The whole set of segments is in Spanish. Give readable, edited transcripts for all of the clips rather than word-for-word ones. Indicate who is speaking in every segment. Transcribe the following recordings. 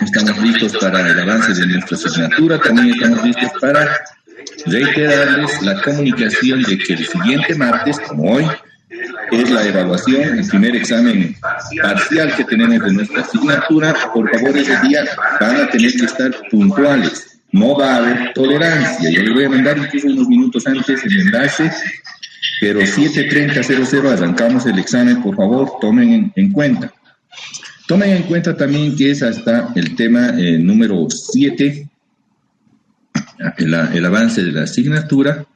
Speaker 1: Estamos listos para el avance de nuestra asignatura. También estamos listos para reiterarles la comunicación de que el siguiente martes, como hoy, es la evaluación, el primer examen parcial que tenemos de nuestra asignatura. Por favor, ese día van a tener que estar puntuales. No va a haber tolerancia. Yo les voy a mandar incluso unos minutos antes el enlace, pero 7:30 arrancamos el examen. Por favor, tomen en cuenta. Tomen en cuenta también que es hasta el tema número 7, el avance de la asignatura,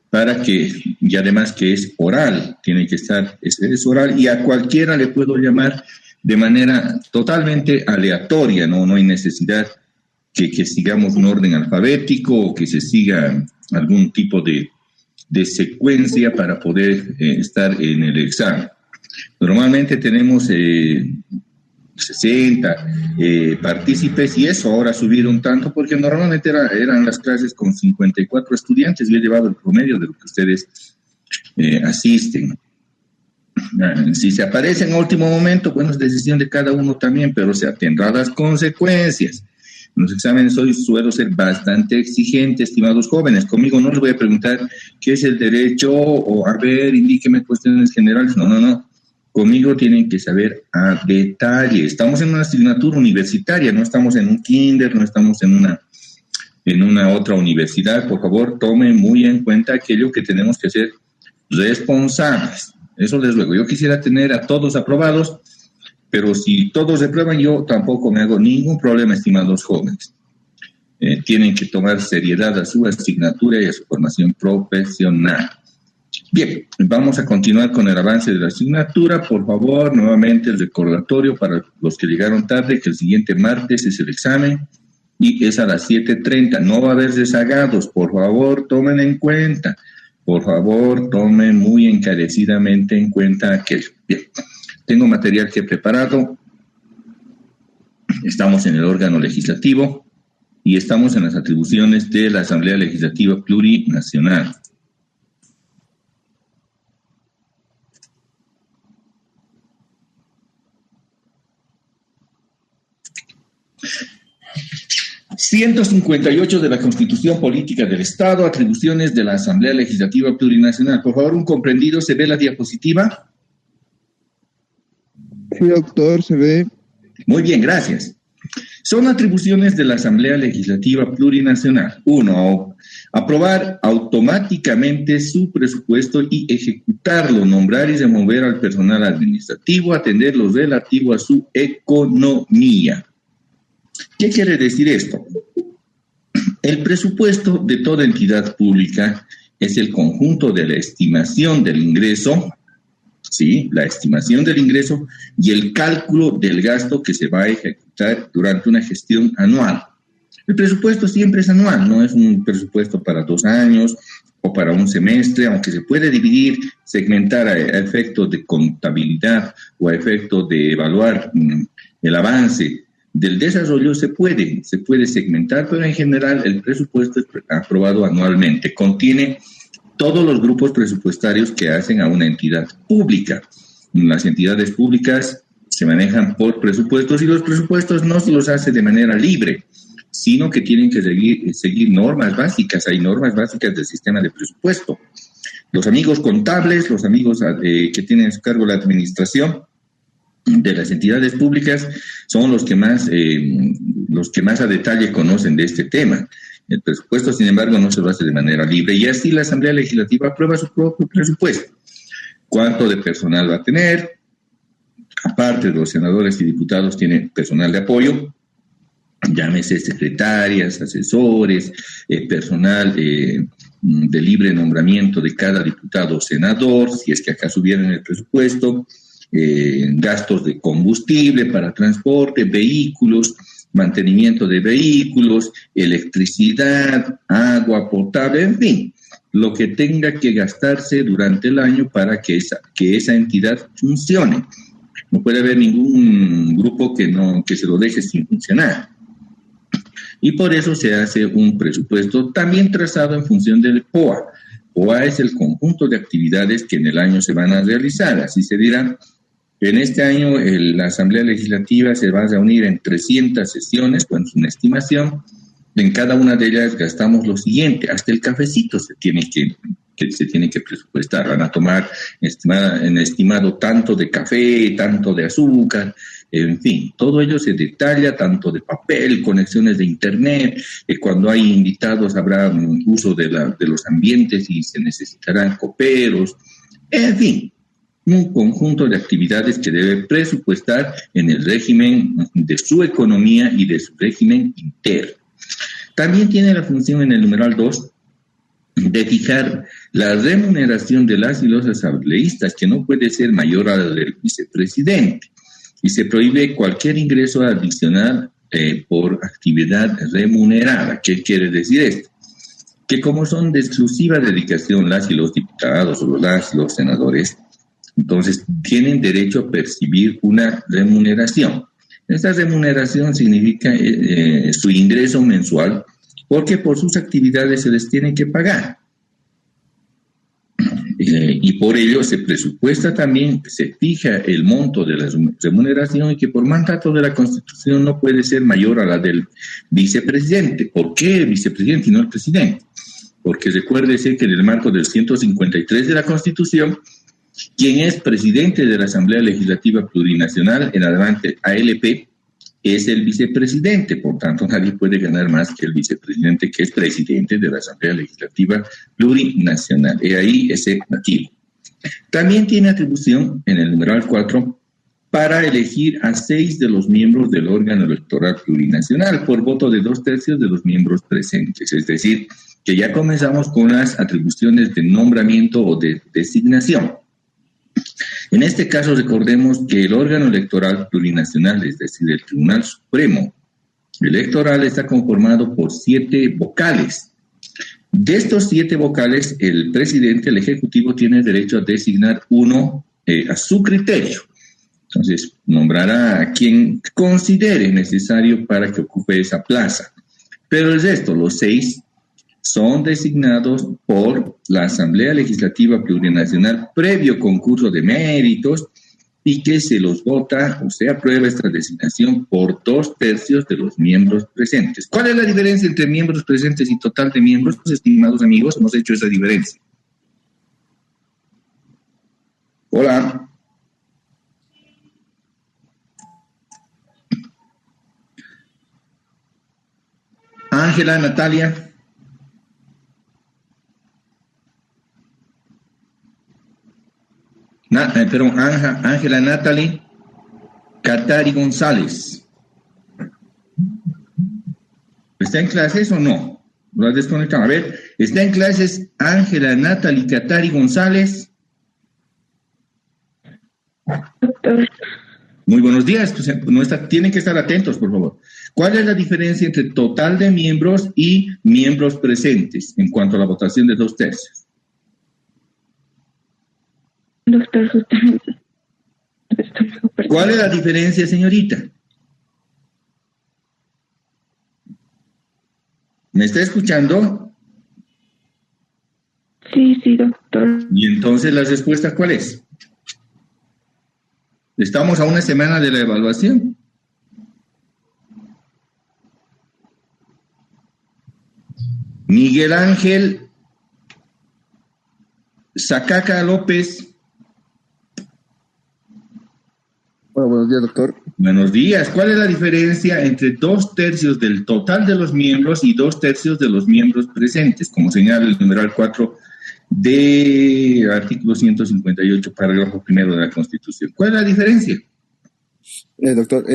Speaker 1: para que, y además que es oral, tiene que estar, es oral, y a cualquiera le puedo llamar de manera totalmente aleatoria, no hay necesidad que sigamos un orden alfabético o que se siga algún tipo de secuencia para poder estar en el examen. Normalmente tenemos 60 partícipes, y eso ahora subieron tanto porque normalmente eran las clases con 54 estudiantes. Yo he llevado el promedio de lo que ustedes asisten. Si se aparece en último momento, bueno, es decisión de cada uno también, pero se atendrá a las consecuencias. En los exámenes hoy suelo ser bastante exigente, estimados jóvenes. Conmigo no les voy a preguntar qué es el derecho o, a ver, indíqueme cuestiones generales. No. Conmigo tienen que saber a detalle. Estamos en una asignatura universitaria, no estamos en un kinder, no estamos en una otra universidad. Por favor, tomen muy en cuenta aquello que tenemos que ser responsables. Eso les ruego. Yo quisiera tener a todos aprobados, pero si todos reprueban, yo tampoco me hago ningún problema, estimados jóvenes. Tienen que tomar seriedad a su asignatura y a su formación profesional. Bien, vamos a continuar con el avance de la asignatura. Por favor, nuevamente el recordatorio para los que llegaron tarde, que el siguiente martes es el examen y es a las 7:30. No va a haber rezagados. Por favor, tomen en cuenta. Por favor, tomen muy encarecidamente en cuenta aquello. Bien, tengo material que he preparado. Estamos en el órgano legislativo y estamos en las atribuciones de la Asamblea Legislativa Plurinacional. ...158 de la Constitución Política del Estado, atribuciones de la Asamblea Legislativa Plurinacional. Por favor, un comprendido, ¿se ve la diapositiva?
Speaker 2: Sí, doctor, se ve.
Speaker 1: Muy bien, gracias. Son atribuciones de la Asamblea Legislativa Plurinacional. 1. Aprobar automáticamente su presupuesto y ejecutarlo, nombrar y remover al personal administrativo, atender lo relativo a su economía. ¿Qué quiere decir esto? El presupuesto de toda entidad pública es el conjunto de la estimación del ingreso, ¿sí? La estimación del ingreso y el cálculo del gasto que se va a ejecutar durante una gestión anual. El presupuesto siempre es anual, no es un presupuesto para 2 años o para un semestre, aunque se puede dividir, segmentar a efectos de contabilidad o a efectos de evaluar el avance del desarrollo. Se puede segmentar, pero en general el presupuesto es aprobado anualmente. Contiene todos los grupos presupuestarios que hacen a una entidad pública. Las entidades públicas se manejan por presupuestos y los presupuestos no se los hace de manera libre, sino que tienen que seguir normas básicas. Hay normas básicas del sistema de presupuesto. Los amigos contables, los amigos que tienen a su cargo la administración de las entidades públicas son los que más a detalle conocen de este tema. El presupuesto, sin embargo, no se lo hace de manera libre, y así la Asamblea Legislativa aprueba su propio presupuesto. ¿Cuánto de personal va a tener? Aparte de los senadores y diputados, tiene personal de apoyo, llámese secretarias, asesores, personal de libre nombramiento de cada diputado o senador, si es que acaso hubiera en el presupuesto, gastos de combustible para transporte, vehículos, mantenimiento de vehículos, electricidad, agua potable, en fin, lo que tenga que gastarse durante el año para que esa entidad funcione. No puede haber ningún grupo que se lo deje sin funcionar. Y por eso se hace un presupuesto también trazado en función del POA. POA es el conjunto de actividades que en el año se van a realizar, así se dirá. En este año la Asamblea Legislativa se va a reunir en 300 sesiones, con una estimación. En cada una de ellas gastamos lo siguiente, hasta el cafecito se tiene que presupuestar. Van a tomar en estimado tanto de café, tanto de azúcar, en fin, todo ello se detalla, tanto de papel, conexiones de internet, cuando hay invitados habrá uso de los ambientes y se necesitarán coperos, en fin, un conjunto de actividades que debe presupuestar en el régimen de su economía y de su régimen interno. También tiene la función en el numeral 2 de fijar la remuneración de las y los asambleístas, que no puede ser mayor a la del vicepresidente, y se prohíbe cualquier ingreso adicional por actividad remunerada. ¿Qué quiere decir esto? Que como son de exclusiva dedicación las y los diputados o los senadores, entonces tienen derecho a percibir una remuneración. Esta remuneración significa su ingreso mensual, porque por sus actividades se les tiene que pagar. Y por ello se presupuesta también, se fija el monto de la remuneración, y que por mandato de la Constitución no puede ser mayor a la del vicepresidente. ¿Por qué el vicepresidente y no el presidente? Porque recuérdese que en el marco del 153 de la Constitución, quien es presidente de la Asamblea Legislativa Plurinacional, en adelante ALP, es el vicepresidente. Por tanto, nadie puede ganar más que el vicepresidente, que es presidente de la Asamblea Legislativa Plurinacional. He ahí ese motivo. También tiene atribución en el numeral 4 para elegir a 6 de los miembros del órgano electoral plurinacional por voto de 2/3 de los miembros presentes. Es decir, que ya comenzamos con las atribuciones de nombramiento o de designación. En este caso, recordemos que el órgano electoral plurinacional, es decir, el Tribunal Supremo Electoral, está conformado por 7 vocales. De estos 7 vocales, el presidente, el ejecutivo, tiene derecho a designar uno a su criterio. Entonces, nombrará a quien considere necesario para que ocupe esa plaza. Pero el resto, los 6, son designados por la Asamblea Legislativa Plurinacional previo concurso de méritos, y que se los vota o se aprueba esta designación por 2/3 de los miembros presentes. ¿Cuál es la diferencia entre miembros presentes y total de miembros, estimados amigos? Hemos hecho esa diferencia. Hola. Ángela, Natalia. Ángela, Natalie, Katari González. ¿Está en clases o no? ¿Lo has desconectado? A ver, ¿está en clases Ángela, Natalie, Katari González?
Speaker 2: Doctor.
Speaker 1: Muy buenos días. Tienen que estar atentos, por favor. ¿Cuál es la diferencia entre total de miembros y miembros presentes en cuanto a la votación de 2/3?
Speaker 2: Doctor, justamente.
Speaker 1: ¿Cuál es la diferencia, señorita? ¿Me está escuchando?
Speaker 2: Sí, doctor.
Speaker 1: ¿Y entonces la respuesta cuál es? Estamos a una semana de la evaluación. Miguel Ángel Zacaca López.
Speaker 3: Hola, buenos días, doctor.
Speaker 1: Buenos días. ¿Cuál es la diferencia entre 2/3 del total de los miembros y 2/3 de los miembros presentes, como señala el numeral 4 del artículo 158, parágrafo 1 de la Constitución? ¿Cuál es la diferencia?
Speaker 3: Doctor,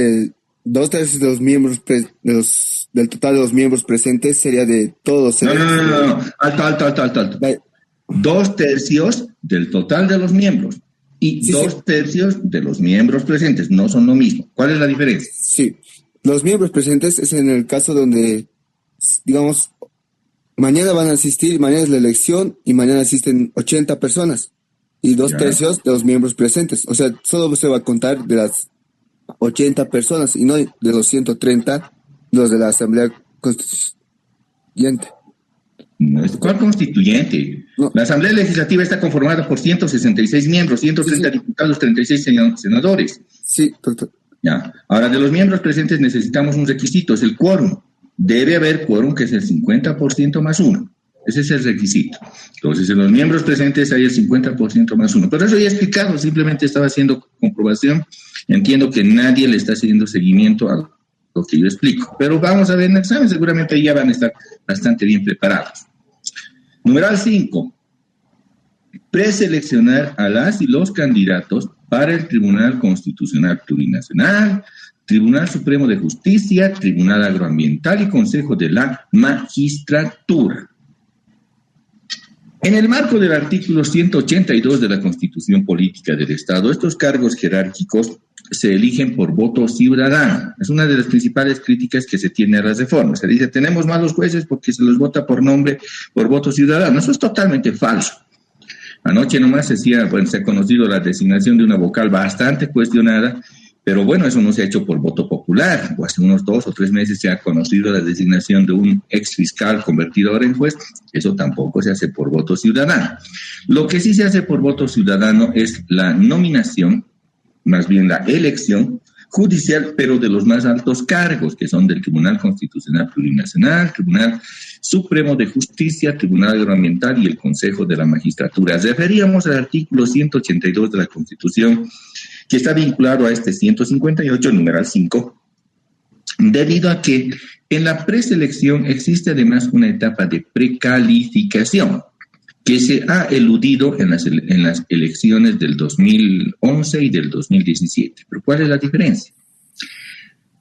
Speaker 3: 2/3 de los miembros del total de los miembros presentes sería de todos.
Speaker 1: No. Alto. 2/3 del total de los miembros y
Speaker 3: sí,
Speaker 1: 2/3 de los miembros presentes. No son lo mismo. ¿Cuál es la diferencia?
Speaker 3: Sí, los miembros presentes es en el caso donde, digamos, mañana van a asistir, mañana es la elección y mañana asisten 80 personas y 2/3 de los miembros presentes. O sea, solo se va a contar de las 80 personas y no de los 130 los de la Asamblea Constituyente.
Speaker 1: ¿Cuál constituyente?
Speaker 3: No.
Speaker 1: La Asamblea Legislativa está conformada por 166 miembros, 130 diputados, 36 senadores.
Speaker 3: Sí, doctor.
Speaker 1: Ya. Ahora, de los miembros presentes necesitamos un requisito, es el quórum. Debe haber quórum, que es el 50% más uno. Ese es el requisito. Entonces, en los miembros presentes hay el 50% más uno. Pero eso ya he explicado, simplemente estaba haciendo comprobación. Entiendo que nadie le está haciendo seguimiento a lo que yo explico. Pero vamos a ver en el examen, seguramente ya van a estar bastante bien preparados. Numeral 5. Preseleccionar a las y los candidatos para el Tribunal Constitucional Plurinacional, Tribunal Supremo de Justicia, Tribunal Agroambiental y Consejo de la Magistratura. En el marco del artículo 182 de la Constitución Política del Estado, estos cargos jerárquicos se eligen por voto ciudadano. Es una de las principales críticas que se tiene a las reformas. Se dice, tenemos malos jueces porque se los vota por nombre, por voto ciudadano. Eso es totalmente falso. Anoche nomás se ha conocido la designación de una vocal bastante cuestionada, pero bueno, eso no se ha hecho por voto popular. O hace unos 2 o 3 meses se ha conocido la designación de un ex fiscal convertido ahora en juez. Eso tampoco se hace por voto ciudadano. Lo que sí se hace por voto ciudadano es la nominación, más bien la elección judicial, pero de los más altos cargos, que son del Tribunal Constitucional Plurinacional, Tribunal Supremo de Justicia, Tribunal Agroambiental y el Consejo de la Magistratura. Referíamos al artículo 182 de la Constitución, que está vinculado a este 158, numeral 5, debido a que en la preselección existe además una etapa de precalificación que se ha eludido en las elecciones del 2011 y del 2017. ¿Pero cuál es la diferencia?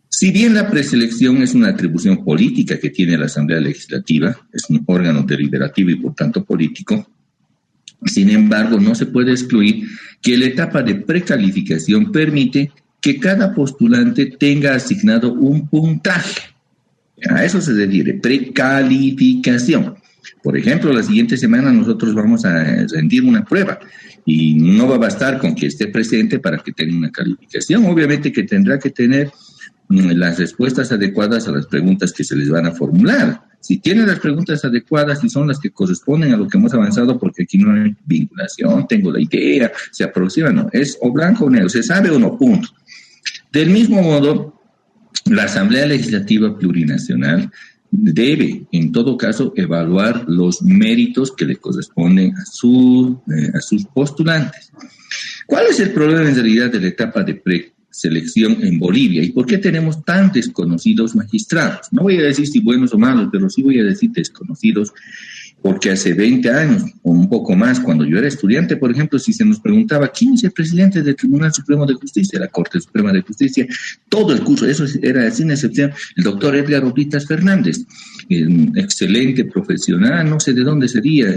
Speaker 1: Si bien la preselección es una atribución política que tiene la Asamblea Legislativa, es un órgano deliberativo y por tanto político, sin embargo, no se puede excluir que la etapa de precalificación permite que cada postulante tenga asignado un puntaje. A eso se refiere, precalificación. Por ejemplo, la siguiente semana nosotros vamos a rendir una prueba y no va a bastar con que esté presente para que tenga una calificación. Obviamente que tendrá que tener las respuestas adecuadas a las preguntas que se les van a formular. Si tiene las preguntas adecuadas y son las que corresponden a lo que hemos avanzado, porque aquí no hay vinculación, tengo la idea, se aproxima, no, es o blanco o negro, se sabe o no, punto. Del mismo modo, la Asamblea Legislativa Plurinacional debe, en todo caso, evaluar los méritos que le corresponden a sus postulantes. ¿Cuál es el problema en realidad de la etapa de preselección en Bolivia? ¿Y por qué tenemos tan desconocidos magistrados? No voy a decir si buenos o malos, pero sí voy a decir desconocidos, porque hace 20 años o un poco más, cuando yo era estudiante, por ejemplo, si se nos preguntaba quién es el presidente del Tribunal Supremo de Justicia, la Corte Suprema de Justicia, todo el curso, eso era sin excepción, el doctor Edgar Orlitas Fernández, un excelente profesional, no sé de dónde sería,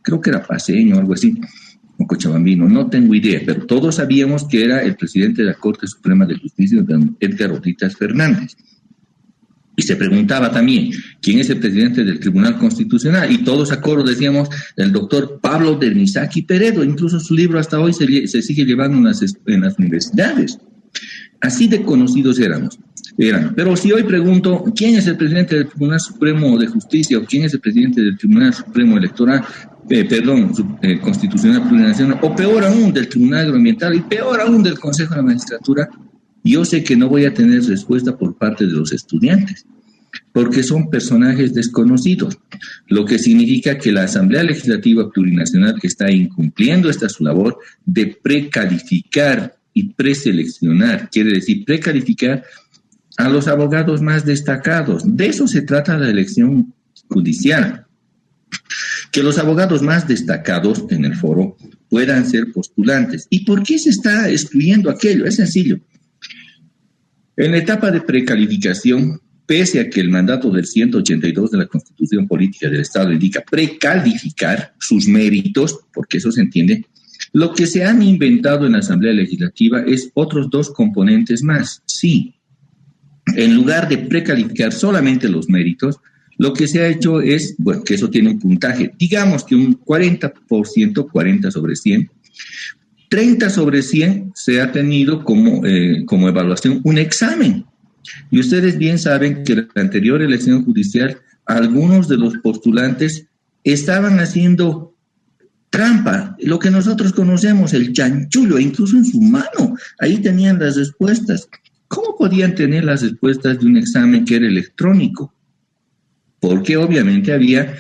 Speaker 1: creo que era paseño o algo así, o cochabambino, no tengo idea, pero todos sabíamos que era el presidente de la Corte Suprema de Justicia, Edgar Orlitas Fernández. Y se preguntaba también, ¿quién es el presidente del Tribunal Constitucional? Y todos a coro decíamos, el doctor Pablo Dermisaki Peredo. Incluso su libro hasta hoy se sigue llevando en las universidades. Así de conocidos eran. Pero si hoy pregunto, ¿quién es el presidente del Tribunal Supremo de Justicia? ¿O quién es el presidente del Tribunal Supremo Electoral? Constitucional Plurinacional, o peor aún, del Tribunal Agroambiental, y peor aún del Consejo de la Magistratura, yo sé que no voy a tener respuesta por parte de los estudiantes, porque son personajes desconocidos, lo que significa que la Asamblea Legislativa Plurinacional está incumpliendo esta su labor de precalificar y preseleccionar, quiere decir precalificar a los abogados más destacados. De eso se trata la elección judicial, que los abogados más destacados en el foro puedan ser postulantes. ¿Y por qué se está excluyendo aquello? Es sencillo. En la etapa de precalificación, pese a que el mandato del 182 de la Constitución Política del Estado indica precalificar sus méritos, porque eso se entiende, lo que se han inventado en la Asamblea Legislativa es otros 2 componentes más. Sí, en lugar de precalificar solamente los méritos, lo que se ha hecho es, bueno, que eso tiene un puntaje, digamos que un 40%, 40 sobre 100, 30 sobre 100 se ha tenido como evaluación un examen. Y ustedes bien saben que en la anterior elección judicial, algunos de los postulantes estaban haciendo trampa, lo que nosotros conocemos, el chanchullo, incluso en su mano, ahí tenían las respuestas. ¿Cómo podían tener las respuestas de un examen que era electrónico? Porque obviamente había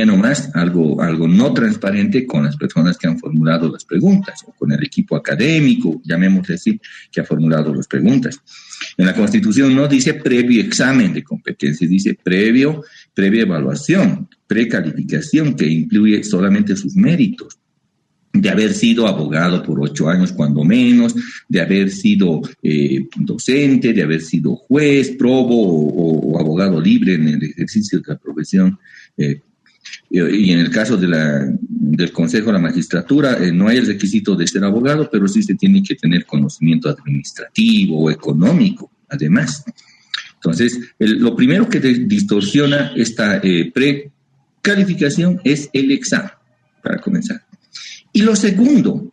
Speaker 1: nomás algo no transparente con las personas que han formulado las preguntas, o con el equipo académico, llamémosle así, que ha formulado las preguntas. En la Constitución no dice previo examen de competencias, dice previa evaluación, precalificación, que incluye solamente sus méritos, de haber sido abogado por 8 años cuando menos, de haber sido docente, de haber sido juez, probo o abogado libre en el ejercicio de la profesión. Y en el caso del Consejo de la Magistratura, no hay el requisito de ser abogado, pero sí se tiene que tener conocimiento administrativo o económico, además. Entonces, lo primero que distorsiona esta precalificación es el examen, para comenzar. Y lo segundo,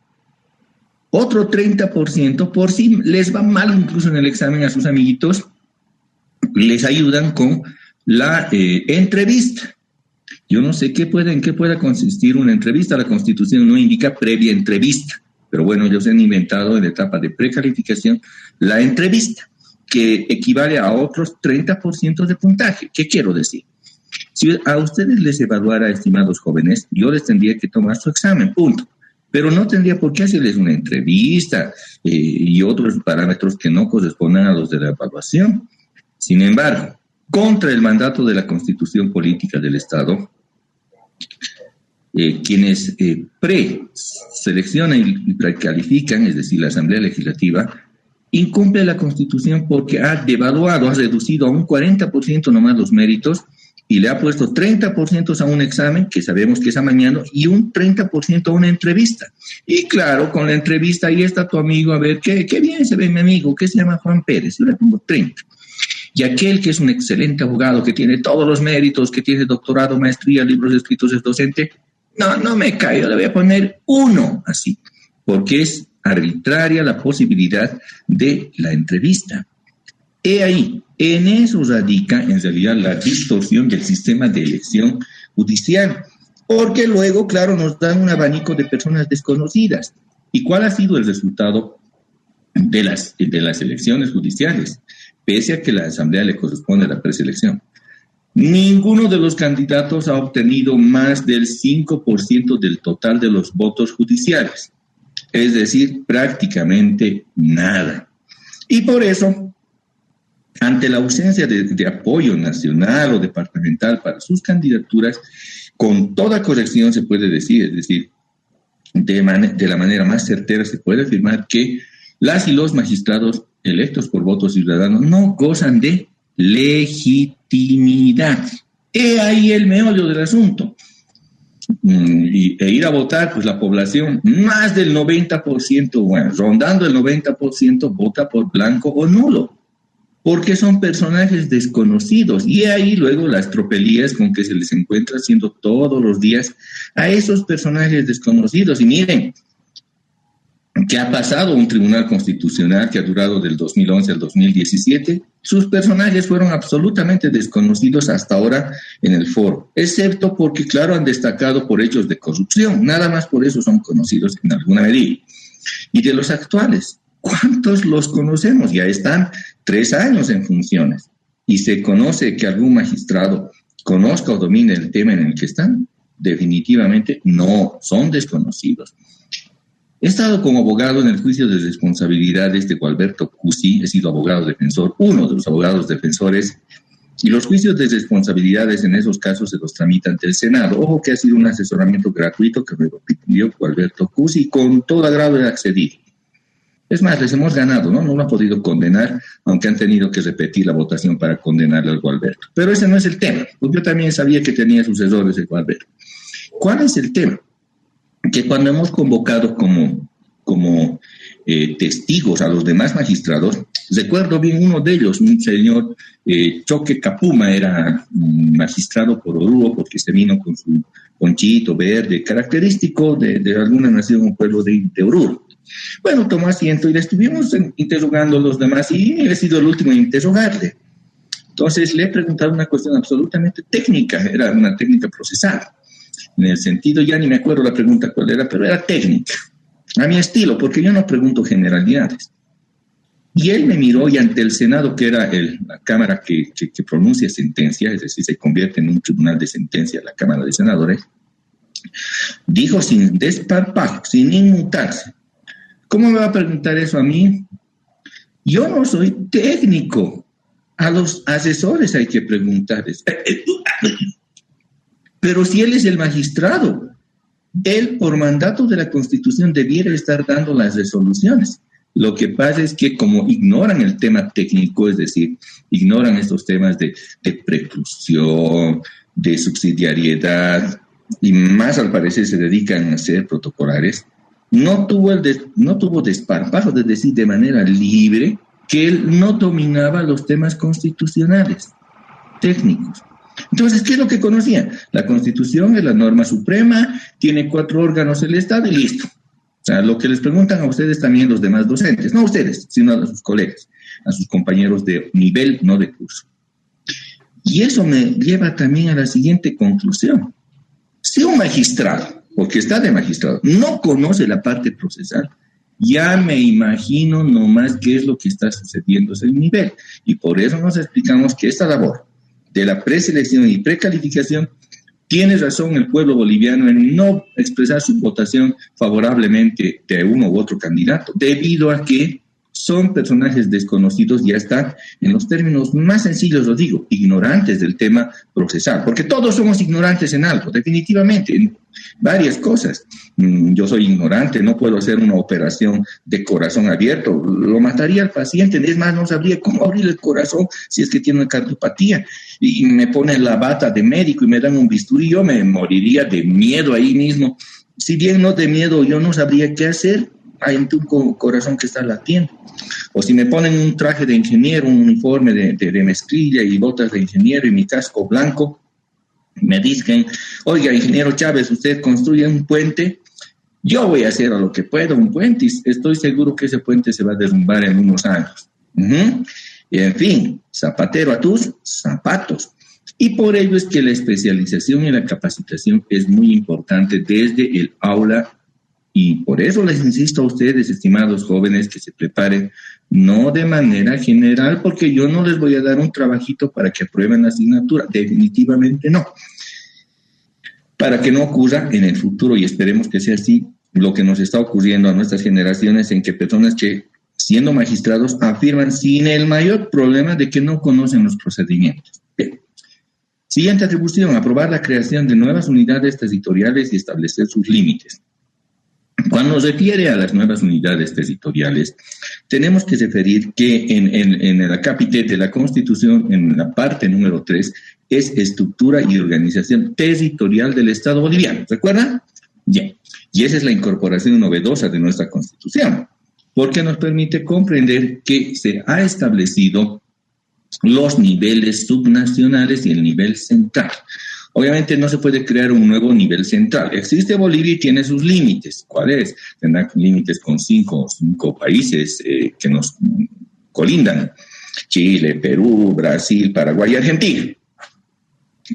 Speaker 1: otro 30%, por si les va mal incluso en el examen a sus amiguitos, les ayudan con la entrevista. Yo no sé en qué pueda consistir una entrevista. La Constitución no indica previa entrevista, pero bueno, ellos han inventado en la etapa de precalificación la entrevista, que equivale a otros 30% de puntaje. ¿Qué quiero decir? Si a ustedes les evaluara, estimados jóvenes, yo les tendría que tomar su examen, punto. Pero no tendría por qué hacerles una entrevista y otros parámetros que no correspondan a los de la evaluación. Sin embargo, contra el mandato de la Constitución Política del Estado, quienes preseleccionan y precalifican, es decir, la Asamblea Legislativa, incumple la Constitución porque ha devaluado, ha reducido a un 40% nomás los méritos y le ha puesto 30% a un examen, que sabemos que es amañado, y un 30% a una entrevista. Y claro, con la entrevista, ahí está tu amigo, a ver, qué bien se ve mi amigo, que se llama Juan Pérez, yo le pongo 30. Y aquel que es un excelente abogado, que tiene todos los méritos, que tiene doctorado, maestría, libros escritos, es docente, no me cae, yo le voy a poner 1, así, porque es arbitraria la posibilidad de la entrevista. He ahí, en eso radica en realidad la distorsión del sistema de elección judicial, porque luego, claro, nos dan un abanico de personas desconocidas. ¿Y cuál ha sido el resultado de las elecciones judiciales? Pese a que la Asamblea le corresponde a la preselección. Ninguno de los candidatos ha obtenido más del 5% del total de los votos judiciales, es decir, prácticamente nada. Y por eso, ante la ausencia de apoyo nacional o departamental para sus candidaturas, con toda corrección se puede decir, es decir, de la manera más certera se puede afirmar que las y los magistrados electos por voto ciudadano no gozan de legitimidad. He ahí el meollo del asunto. E ir a votar, pues la población, más del 90%, bueno, rondando el 90%, vota por blanco o nulo, porque son personajes desconocidos. Y ahí luego las tropelías con que se les encuentra haciendo todos los días a esos personajes desconocidos. Y miren, que ha pasado un tribunal constitucional que ha durado del 2011 al 2017, sus personajes fueron absolutamente desconocidos hasta ahora en el foro, excepto porque, claro, han destacado por hechos de corrupción, nada más por eso son conocidos en alguna medida. Y de los actuales, ¿cuántos los conocemos? Ya están 3 años en funciones, y se conoce que algún magistrado conozca o domine el tema en el que están. Definitivamente no, son desconocidos. He estado como abogado en el juicio de responsabilidades de Gualberto Cusi, he sido abogado defensor, uno de los abogados defensores, y los juicios de responsabilidades en esos casos se los tramita ante el Senado. Ojo que ha sido un asesoramiento gratuito que me lo pidió Gualberto Cusi, con todo agrado he accedido. Es más, les hemos ganado, ¿no? No lo han podido condenar, aunque han tenido que repetir la votación para condenarle al Gualberto. Pero ese no es el tema, porque yo también sabía que tenía sus errores el Gualberto. ¿Cuál es el tema? Que cuando hemos convocado como testigos a los demás magistrados, recuerdo bien uno de ellos, un señor Choque Capuma, era magistrado por Oruro porque se vino con su ponchito verde, característico de alguna nación o pueblo de Oruro. Bueno, tomó asiento y le estuvimos interrogando a los demás y he sido el último en interrogarle. Entonces le he preguntado una cuestión absolutamente técnica, era una técnica procesal. en el sentido, ya ni me acuerdo la pregunta cuál era, pero era técnica, a mi estilo, porque yo no pregunto generalidades. Y él me miró y ante el Senado, que era la Cámara que pronuncia sentencia, es decir, se convierte en un tribunal de sentencia, la Cámara de Senadores, dijo sin desparpajo, sin inmutarse: ¿cómo me va a preguntar eso a mí? Yo no soy técnico. A los asesores hay que preguntarles. Pero si él es el magistrado, él por mandato de la Constitución debiera estar dando las resoluciones. Lo que pasa es que como ignoran el tema técnico, es decir, ignoran estos temas de preclusión, de subsidiariedad, y más al parecer se dedican a ser protocolares, no tuvo desparpajo de decir de manera libre que él no dominaba los temas constitucionales, técnicos. Entonces, ¿qué es lo que conocía? La Constitución es la norma suprema, tiene 4 órganos el Estado y listo. O sea, lo que les preguntan a ustedes también los demás docentes, no a ustedes, sino a sus colegas, a sus compañeros de nivel, no de curso. Y eso me lleva también a la siguiente conclusión. Si un magistrado, porque está de magistrado, no conoce la parte procesal, ya me imagino nomás qué es lo que está sucediendo en el nivel. Y por eso nos explicamos que esta labor de la preselección y precalificación, tiene razón el pueblo boliviano en no expresar su votación favorablemente de uno u otro candidato, debido a que son personajes desconocidos, ya están en los términos más sencillos, lo digo, ignorantes del tema procesal, porque todos somos ignorantes en algo, definitivamente, en varias cosas. Yo soy ignorante, no puedo hacer una operación de corazón abierto, lo mataría al paciente, es más, no sabría cómo abrir el corazón si es que tiene una cardiopatía, y me ponen la bata de médico y me dan un bisturí, yo me moriría de miedo ahí mismo. Si bien no de miedo, yo no sabría qué hacer ante un corazón que está latiendo. O si me ponen un traje de ingeniero, un uniforme de mezclilla y botas de ingeniero y mi casco blanco, me dicen: oiga, ingeniero Chávez, usted construye un puente, yo voy a hacer a lo que puedo un puente y estoy seguro que ese puente se va a derrumbar en unos años. Y en fin, zapatero a tus zapatos. Y por ello es que la especialización y la capacitación es muy importante desde el aula. Y por eso les insisto a ustedes, estimados jóvenes, que se preparen, no de manera general, porque yo no les voy a dar un trabajito para que aprueben la asignatura, definitivamente no. Para que no ocurra en el futuro, y esperemos que sea así, lo que nos está ocurriendo a nuestras generaciones, en que personas que, siendo magistrados, afirman sin el mayor problema de que no conocen los procedimientos. Bien. Siguiente atribución: aprobar la creación de nuevas unidades territoriales y establecer sus límites. Cuando se refiere a las nuevas unidades territoriales, tenemos que referir que en el acápite de la Constitución, en la parte número 3, es estructura y organización territorial del Estado boliviano. ¿Recuerdan? Bien. Y esa es la incorporación novedosa de nuestra Constitución, porque nos permite comprender que se ha establecido los niveles subnacionales y el nivel central. Obviamente no se puede crear un nuevo nivel central. Existe Bolivia y tiene sus límites. ¿Cuáles? Tendrá límites con cinco países que nos colindan: Chile, Perú, Brasil, Paraguay y Argentina.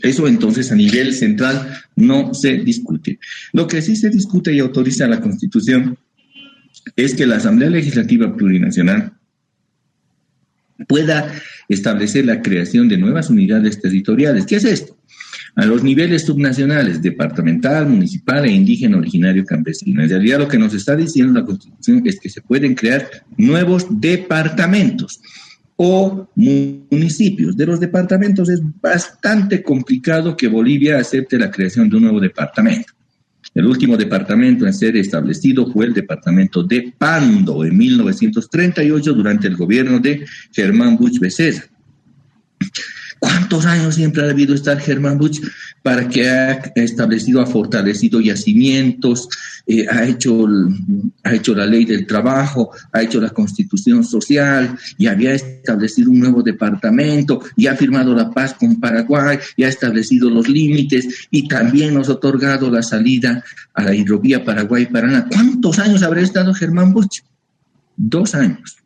Speaker 1: Eso entonces a nivel central no se discute. Lo que sí se discute y autoriza la Constitución es que la Asamblea Legislativa Plurinacional pueda establecer la creación de nuevas unidades territoriales. ¿Qué es esto? A los niveles subnacionales, departamental, municipal e indígena, originario, campesino. En realidad lo que nos está diciendo la Constitución es que se pueden crear nuevos departamentos o municipios. De los departamentos es bastante complicado que Bolivia acepte la creación de un nuevo departamento. El último departamento en ser establecido fue el departamento de Pando en 1938 durante el gobierno de Germán Busch Becerra. ¿Cuántos años siempre ha debido estar Germán Busch para que ha establecido, ha fortalecido yacimientos, ha hecho la ley del trabajo, ha hecho la constitución social y había establecido un nuevo departamento y ha firmado la paz con Paraguay y ha establecido los límites y también nos ha otorgado la salida a la hidrovía Paraguay-Paraná? ¿Cuántos años habrá estado Germán Busch? 2 años.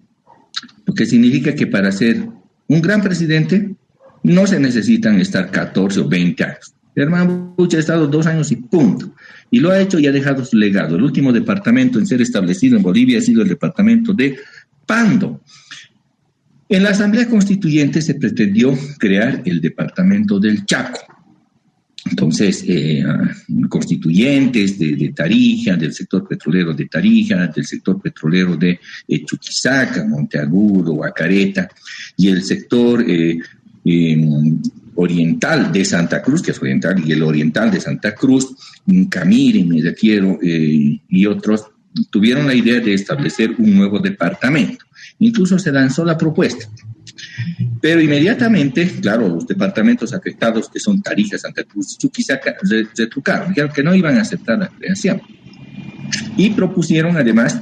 Speaker 1: Lo que significa que para ser un gran presidente no se necesitan estar 14 o 20 años. Germán Buch ha estado 2 años y punto. Y lo ha hecho y ha dejado su legado. El último departamento en ser establecido en Bolivia ha sido el departamento de Pando. En la Asamblea Constituyente se pretendió crear el departamento del Chaco. Entonces, constituyentes de Tarija, del sector petrolero de Tarija, del sector petrolero de Chuquisaca, Monteagudo, Guacareta, y el sector oriental de Santa Cruz, que es oriental, y el oriental de Santa Cruz, Camire, me refiero, y otros, tuvieron la idea de establecer un nuevo departamento. Incluso se lanzó la propuesta. Pero inmediatamente, claro, los departamentos afectados, que son Tarija, Santa Cruz y Chuquisaca, retrucaron, dijeron que no iban a aceptar la creación. Y propusieron además,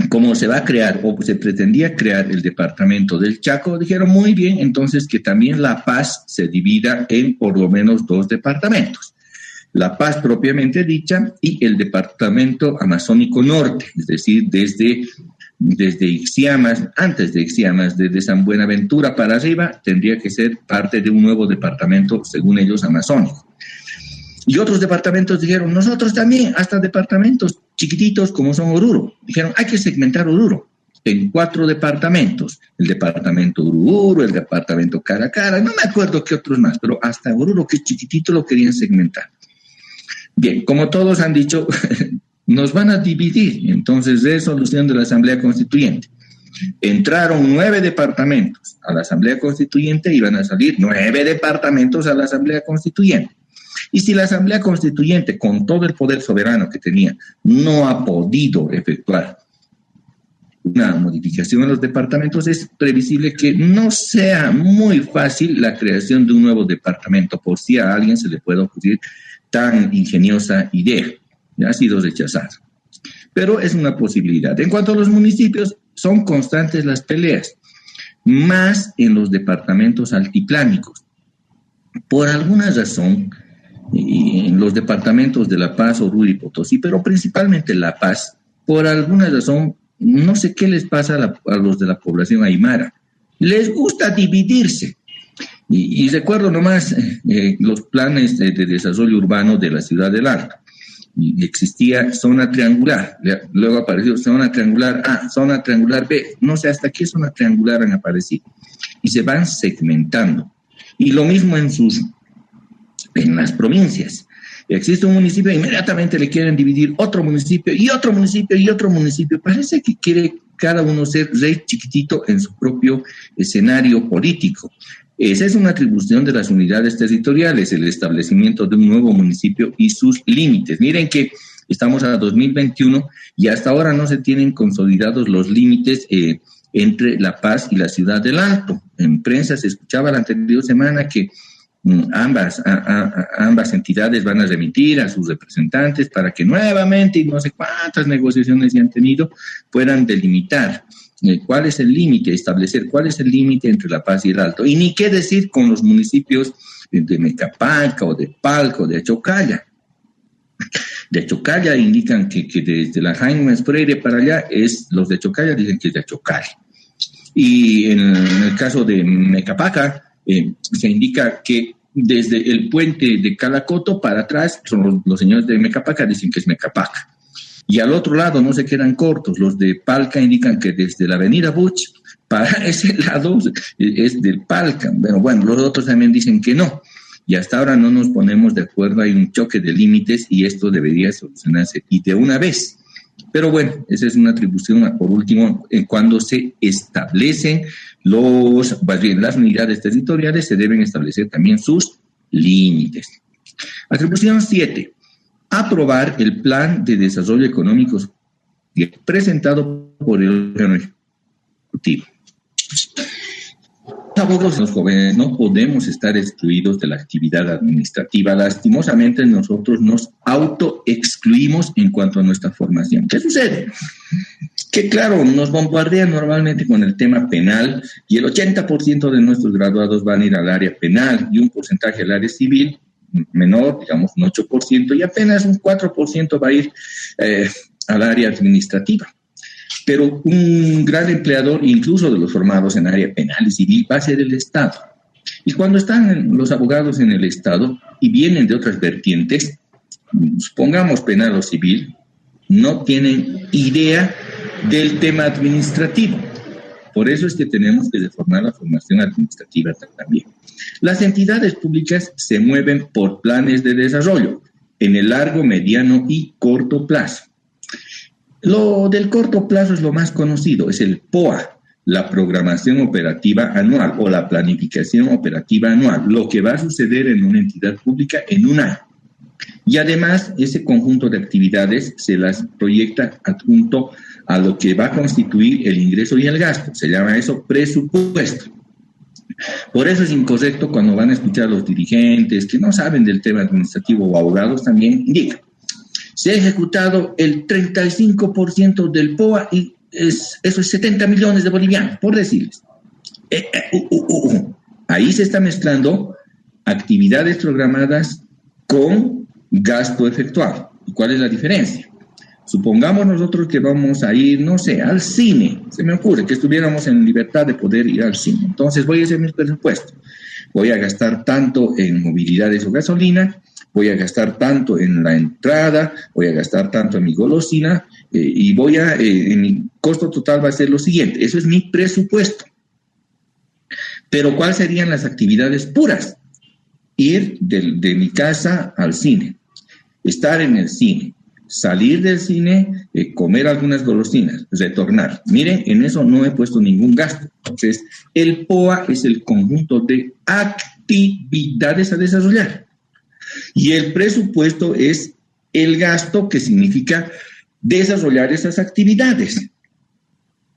Speaker 1: como se va a crear o se pretendía crear el departamento del Chaco, dijeron muy bien, entonces que también La Paz se divida en por lo menos 2 departamentos. La Paz propiamente dicha y el departamento amazónico norte, es decir, desde Ixmiamas, antes de Ixmiamas, desde San Buenaventura para arriba, tendría que ser parte de un nuevo departamento, según ellos, amazónico. Y otros departamentos dijeron, nosotros también, hasta departamentos chiquititos como son Oruro. Dijeron, hay que segmentar Oruro en 4 departamentos. El departamento Uruburu, el departamento Caracara, no me acuerdo qué otros más, pero hasta Oruro, que es chiquitito, lo querían segmentar. Bien, como todos han dicho, nos van a dividir. Entonces, resolución de la Asamblea Constituyente. Entraron 9 departamentos a la Asamblea Constituyente y van a salir 9 departamentos a la Asamblea Constituyente. Y si la Asamblea Constituyente, con todo el poder soberano que tenía, no ha podido efectuar una modificación en los departamentos, es previsible que no sea muy fácil la creación de un nuevo departamento, por si a alguien se le puede ocurrir tan ingeniosa idea. Ya ha sido rechazada. Pero es una posibilidad. En cuanto a los municipios, son constantes las peleas, más en los departamentos altiplánicos. Por alguna razón, en los departamentos de La Paz, Oruro y Potosí, pero principalmente La Paz, por alguna razón, no sé qué les pasa a los de la población aymara. Les gusta dividirse. Y recuerdo nomás los planes de desarrollo urbano de la ciudad del Alto. Y existía zona triangular, luego apareció zona triangular A, zona triangular B, no sé hasta qué zona triangular han aparecido. Y se van segmentando. Y lo mismo en las provincias. Existe un municipio, inmediatamente le quieren dividir otro municipio y otro municipio y otro municipio. Parece que quiere cada uno ser rey chiquitito en su propio escenario político. Esa es una atribución de las unidades territoriales, el establecimiento de un nuevo municipio y sus límites. Miren que estamos a 2021 y hasta ahora no se tienen consolidados los límites entre La Paz y la Ciudad del Alto. En prensa se escuchaba la anterior semana que ambas entidades van a remitir a sus representantes para que nuevamente, y no sé cuántas negociaciones ya han tenido, puedan delimitar cuál es el límite, establecer cuál es el límite entre La Paz y el Alto. Y ni qué decir con los municipios de Mecapaca o de Palca o de Achocalla. De Achocalla indican que desde la Jaime Freire para allá, los de Achocalla dicen que es de Achocalla. Y en el caso de Mecapaca, se indica que desde el puente de Calacoto para atrás, son los señores de Mecapaca dicen que es Mecapaca. Y al otro lado no se quedan cortos, los de Palca indican que desde la avenida Buch para ese lado es del Palca. Pero bueno, los otros también dicen que no. Y hasta ahora no nos ponemos de acuerdo, hay un choque de límites y esto debería solucionarse y de una vez. Pero bueno, esa es una atribución, por último, cuando se establecen las unidades territoriales, se deben establecer también sus límites. Atribución 7. Aprobar el plan de desarrollo económico presentado por el órgano ejecutivo. Los jóvenes no podemos estar excluidos de la actividad administrativa. Lastimosamente nosotros nos autoexcluimos en cuanto a nuestra formación. ¿Qué sucede? Que claro, nos bombardean normalmente con el tema penal y el 80% de nuestros graduados van a ir al área penal y un porcentaje al área civil menor, digamos un 8%, y apenas un 4% va a ir al área administrativa. Pero un gran empleador, incluso de los formados en área penal y civil, va a ser el Estado. Y cuando están los abogados en el Estado y vienen de otras vertientes, supongamos penal o civil, no tienen idea del tema administrativo. Por eso es que tenemos que reformar la formación administrativa también. Las entidades públicas se mueven por planes de desarrollo en el largo, mediano y corto plazo. Lo del corto plazo es lo más conocido, es el POA, la programación operativa anual o la planificación operativa anual, lo que va a suceder en una entidad pública en un año. Y además, ese conjunto de actividades se las proyecta adjunto a lo que va a constituir el ingreso y el gasto. Se llama eso presupuesto. Por eso es incorrecto cuando van a escuchar a los dirigentes que no saben del tema administrativo o abogados también indican. Se ha ejecutado el 35% del POA y eso es 70 millones de bolivianos, por decirles. Ahí se está mezclando actividades programadas con gasto efectuado. ¿Y cuál es la diferencia? Supongamos nosotros que vamos a ir, no sé, al cine. Se me ocurre que estuviéramos en libertad de poder ir al cine. Entonces voy a hacer mi presupuesto. Voy a gastar tanto en movilidades o gasolina, voy a gastar tanto en la entrada, voy a gastar tanto en mi golosina y mi costo total va a ser lo siguiente. Eso es mi presupuesto. Pero ¿cuáles serían las actividades puras? Ir de mi casa al cine, estar en el cine, salir del cine, comer algunas golosinas, retornar. Miren, en eso no he puesto ningún gasto. Entonces, el POA es el conjunto de actividades a desarrollar. Y el presupuesto es el gasto que significa desarrollar esas actividades.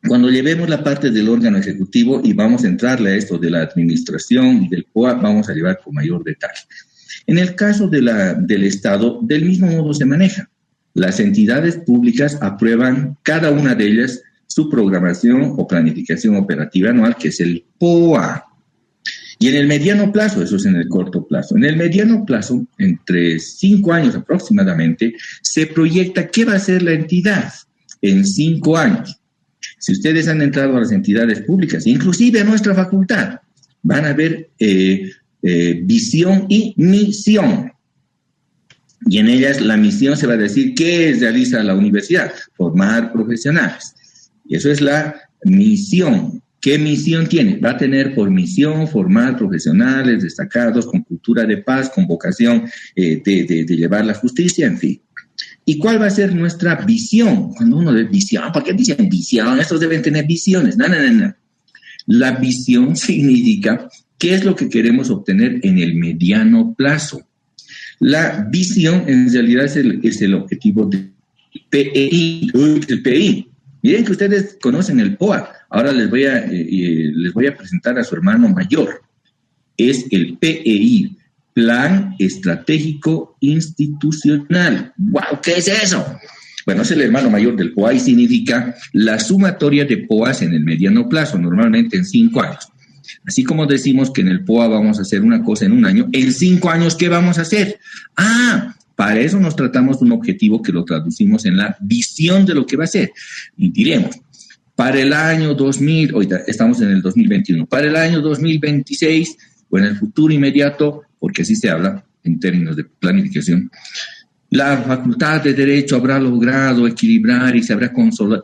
Speaker 1: Cuando llevemos la parte del órgano ejecutivo y vamos a entrarle a esto de la administración y del POA, vamos a llevar con mayor detalle. En el caso del Estado, del mismo modo se maneja. Las entidades públicas aprueban cada una de ellas su programación o planificación operativa anual, que es el POA. Y en el mediano plazo, eso es en el corto plazo, en el mediano plazo, entre 5 años aproximadamente, se proyecta qué va a hacer la entidad en 5 años. Si ustedes han entrado a las entidades públicas, inclusive a nuestra facultad, van a ver visión y misión. Y en ellas la misión se va a decir qué realiza la universidad, formar profesionales. Y eso es la misión. ¿Qué misión tiene? Va a tener por misión formar profesionales destacados con cultura de paz, con vocación de llevar la justicia, en fin. ¿Y cuál va a ser nuestra visión? Cuando uno dice visión, ¿por qué dicen visión? Estos deben tener visiones. No. La visión significa qué es lo que queremos obtener en el mediano plazo. La visión en realidad es el objetivo del PEI. El PEI. Miren que ustedes conocen el POA. Ahora les voy a presentar a su hermano mayor. Es el PEI, Plan Estratégico Institucional. ¡Wow! ¿Qué es eso? Bueno, es el hermano mayor del POA y significa la sumatoria de POAs en el mediano plazo, normalmente en 5 años. Así como decimos que en el POA vamos a hacer una cosa en un año, en 5 años, ¿qué vamos a hacer? Para eso nos tratamos de un objetivo que lo traducimos en la visión de lo que va a ser. Y diremos, para el año 2000, ahorita estamos en el 2021, para el año 2026 o en el futuro inmediato, porque así se habla en términos de planificación, la Facultad de Derecho habrá logrado equilibrar y se habrá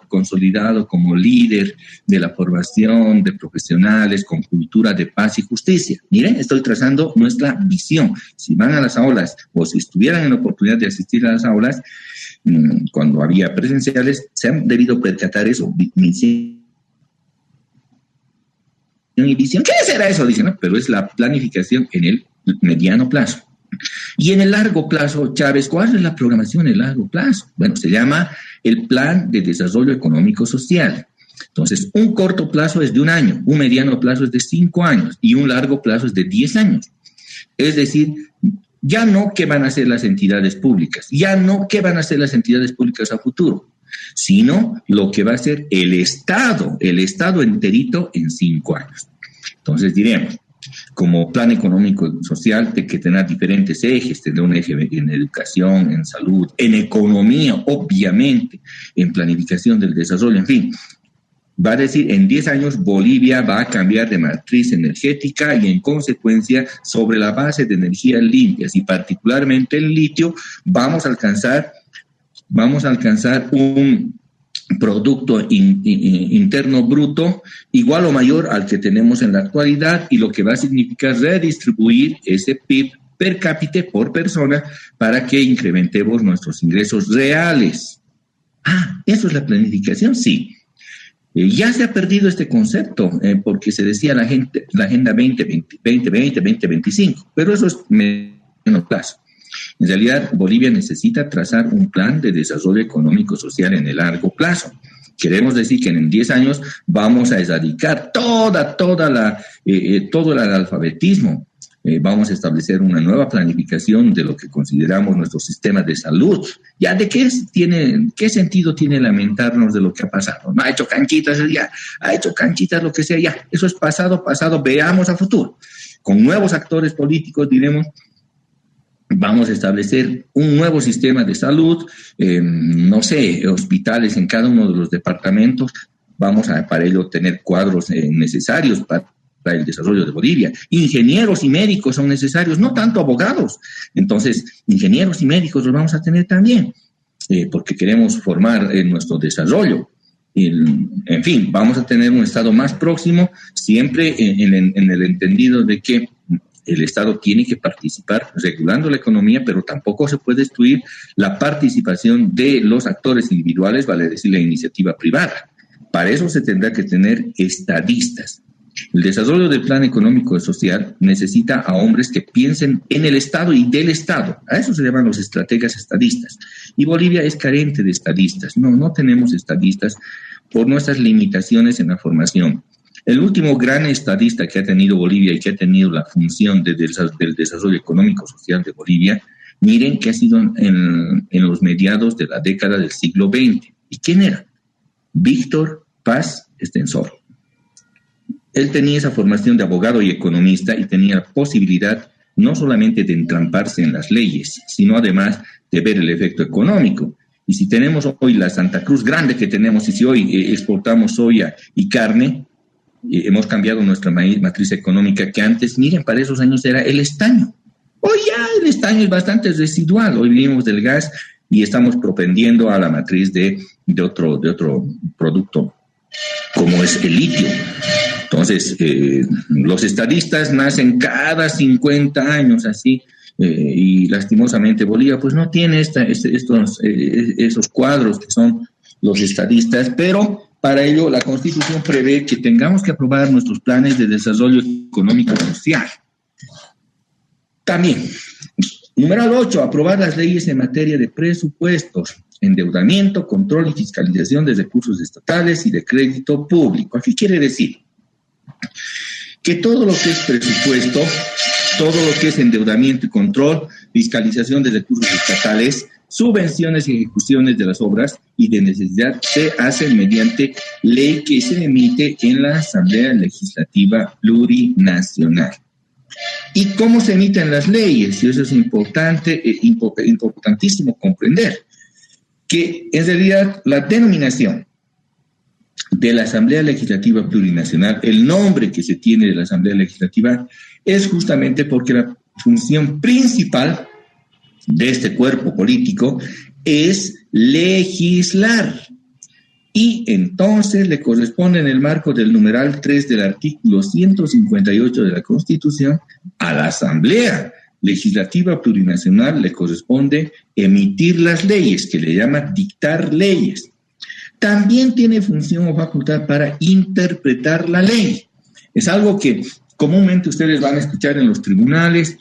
Speaker 1: consolidado como líder de la formación de profesionales con cultura de paz y justicia. Miren, estoy trazando nuestra visión. Si van a las aulas o si estuvieran en la oportunidad de asistir a las aulas, cuando había presenciales, se han debido percatar eso. Misión y visión. ¿Qué será eso? Dicen, ¿no? Pero es la planificación en el mediano plazo. Y en el largo plazo, Chávez, ¿cuál es la programación en el largo plazo? Bueno, se llama el Plan de Desarrollo Económico Social. Entonces, un corto plazo es de 1 año, un mediano plazo es de 5 años y un largo plazo es de 10 años. Es decir, ya no qué van a hacer las entidades públicas, ya no qué van a hacer las entidades públicas a futuro, sino lo que va a hacer el Estado enterito en 5 años. Entonces diremos, como plan económico y social, de que tener diferentes ejes, tener un eje en educación, en salud, en economía, obviamente, en planificación del desarrollo, en fin. Va a decir, en 10 años Bolivia va a cambiar de matriz energética y en consecuencia, sobre la base de energías limpias y particularmente el litio, vamos a alcanzar un Producto Interno Bruto igual o mayor al que tenemos en la actualidad, y lo que va a significar redistribuir ese PIB per cápita por persona para que incrementemos nuestros ingresos reales. ¿Eso es la planificación? Sí. Ya se ha perdido este concepto porque se decía la Agenda 2020-2025, pero eso es mediano plazo. En realidad, Bolivia necesita trazar un plan de desarrollo económico-social en el largo plazo. Queremos decir que en 10 años vamos a erradicar todo el analfabetismo. Vamos a establecer una nueva planificación de lo que consideramos nuestro sistema de salud. ¿Ya de qué sentido tiene lamentarnos de lo que ha pasado? No ha hecho canchitas lo que sea, ya. Eso es pasado, veamos a futuro. Con nuevos actores políticos diremos, vamos a establecer un nuevo sistema de salud, hospitales en cada uno de los departamentos. Vamos a, para ello, tener cuadros necesarios para el desarrollo de Bolivia. Ingenieros y médicos son necesarios, no tanto abogados. Entonces, ingenieros y médicos los vamos a tener también, porque queremos formar nuestro desarrollo. En fin, vamos a tener un Estado más próximo, siempre en el entendido de que el Estado tiene que participar regulando la economía, pero tampoco se puede excluir la participación de los actores individuales, vale decir, la iniciativa privada. Para eso se tendrá que tener estadistas. El desarrollo del plan económico y social necesita a hombres que piensen en el Estado y del Estado. A eso se llaman los estrategas estadistas. Y Bolivia es carente de estadistas. No tenemos estadistas por nuestras limitaciones en la formación. El último gran estadista que ha tenido Bolivia y que ha tenido la función del desarrollo económico-social de Bolivia, miren que ha sido en los mediados de la década del siglo XX. ¿Y quién era? Víctor Paz Estenssoro. Él tenía esa formación de abogado y economista y tenía la posibilidad no solamente de entramparse en las leyes, sino además de ver el efecto económico. Y si tenemos hoy la Santa Cruz grande que tenemos, y si hoy exportamos soya y carne, hemos cambiado nuestra matriz económica, que antes, miren, para esos años era el estaño. Hoy ya el estaño es bastante residual. Hoy vivimos del gas y estamos propendiendo a la matriz de otro producto, como es el litio. Entonces, los estadistas nacen cada 50 años así, y lastimosamente Bolivia pues no tiene esos cuadros que son los estadistas, pero para ello la Constitución prevé que tengamos que aprobar nuestros planes de desarrollo económico y social. También, numeral 8, aprobar las leyes en materia de presupuestos, endeudamiento, control y fiscalización de recursos estatales y de crédito público. ¿Qué quiere decir? Que todo lo que es presupuesto, todo lo que es endeudamiento y control, fiscalización de recursos estatales, subvenciones y ejecuciones de las obras y de necesidad se hacen mediante ley que se emite en la Asamblea Legislativa Plurinacional. ¿Y cómo se emiten las leyes? Y eso es importantísimo comprender, que en realidad la denominación de la Asamblea Legislativa Plurinacional, el nombre que se tiene de la Asamblea Legislativa, es justamente porque la función principal de este cuerpo político es legislar. Y entonces le corresponde, en el marco del numeral 3 del artículo 158 de la Constitución, a la Asamblea Legislativa Plurinacional le corresponde emitir las leyes, que le llama dictar leyes. También tiene función o facultad para interpretar la ley. Es algo que comúnmente ustedes van a escuchar en los tribunales,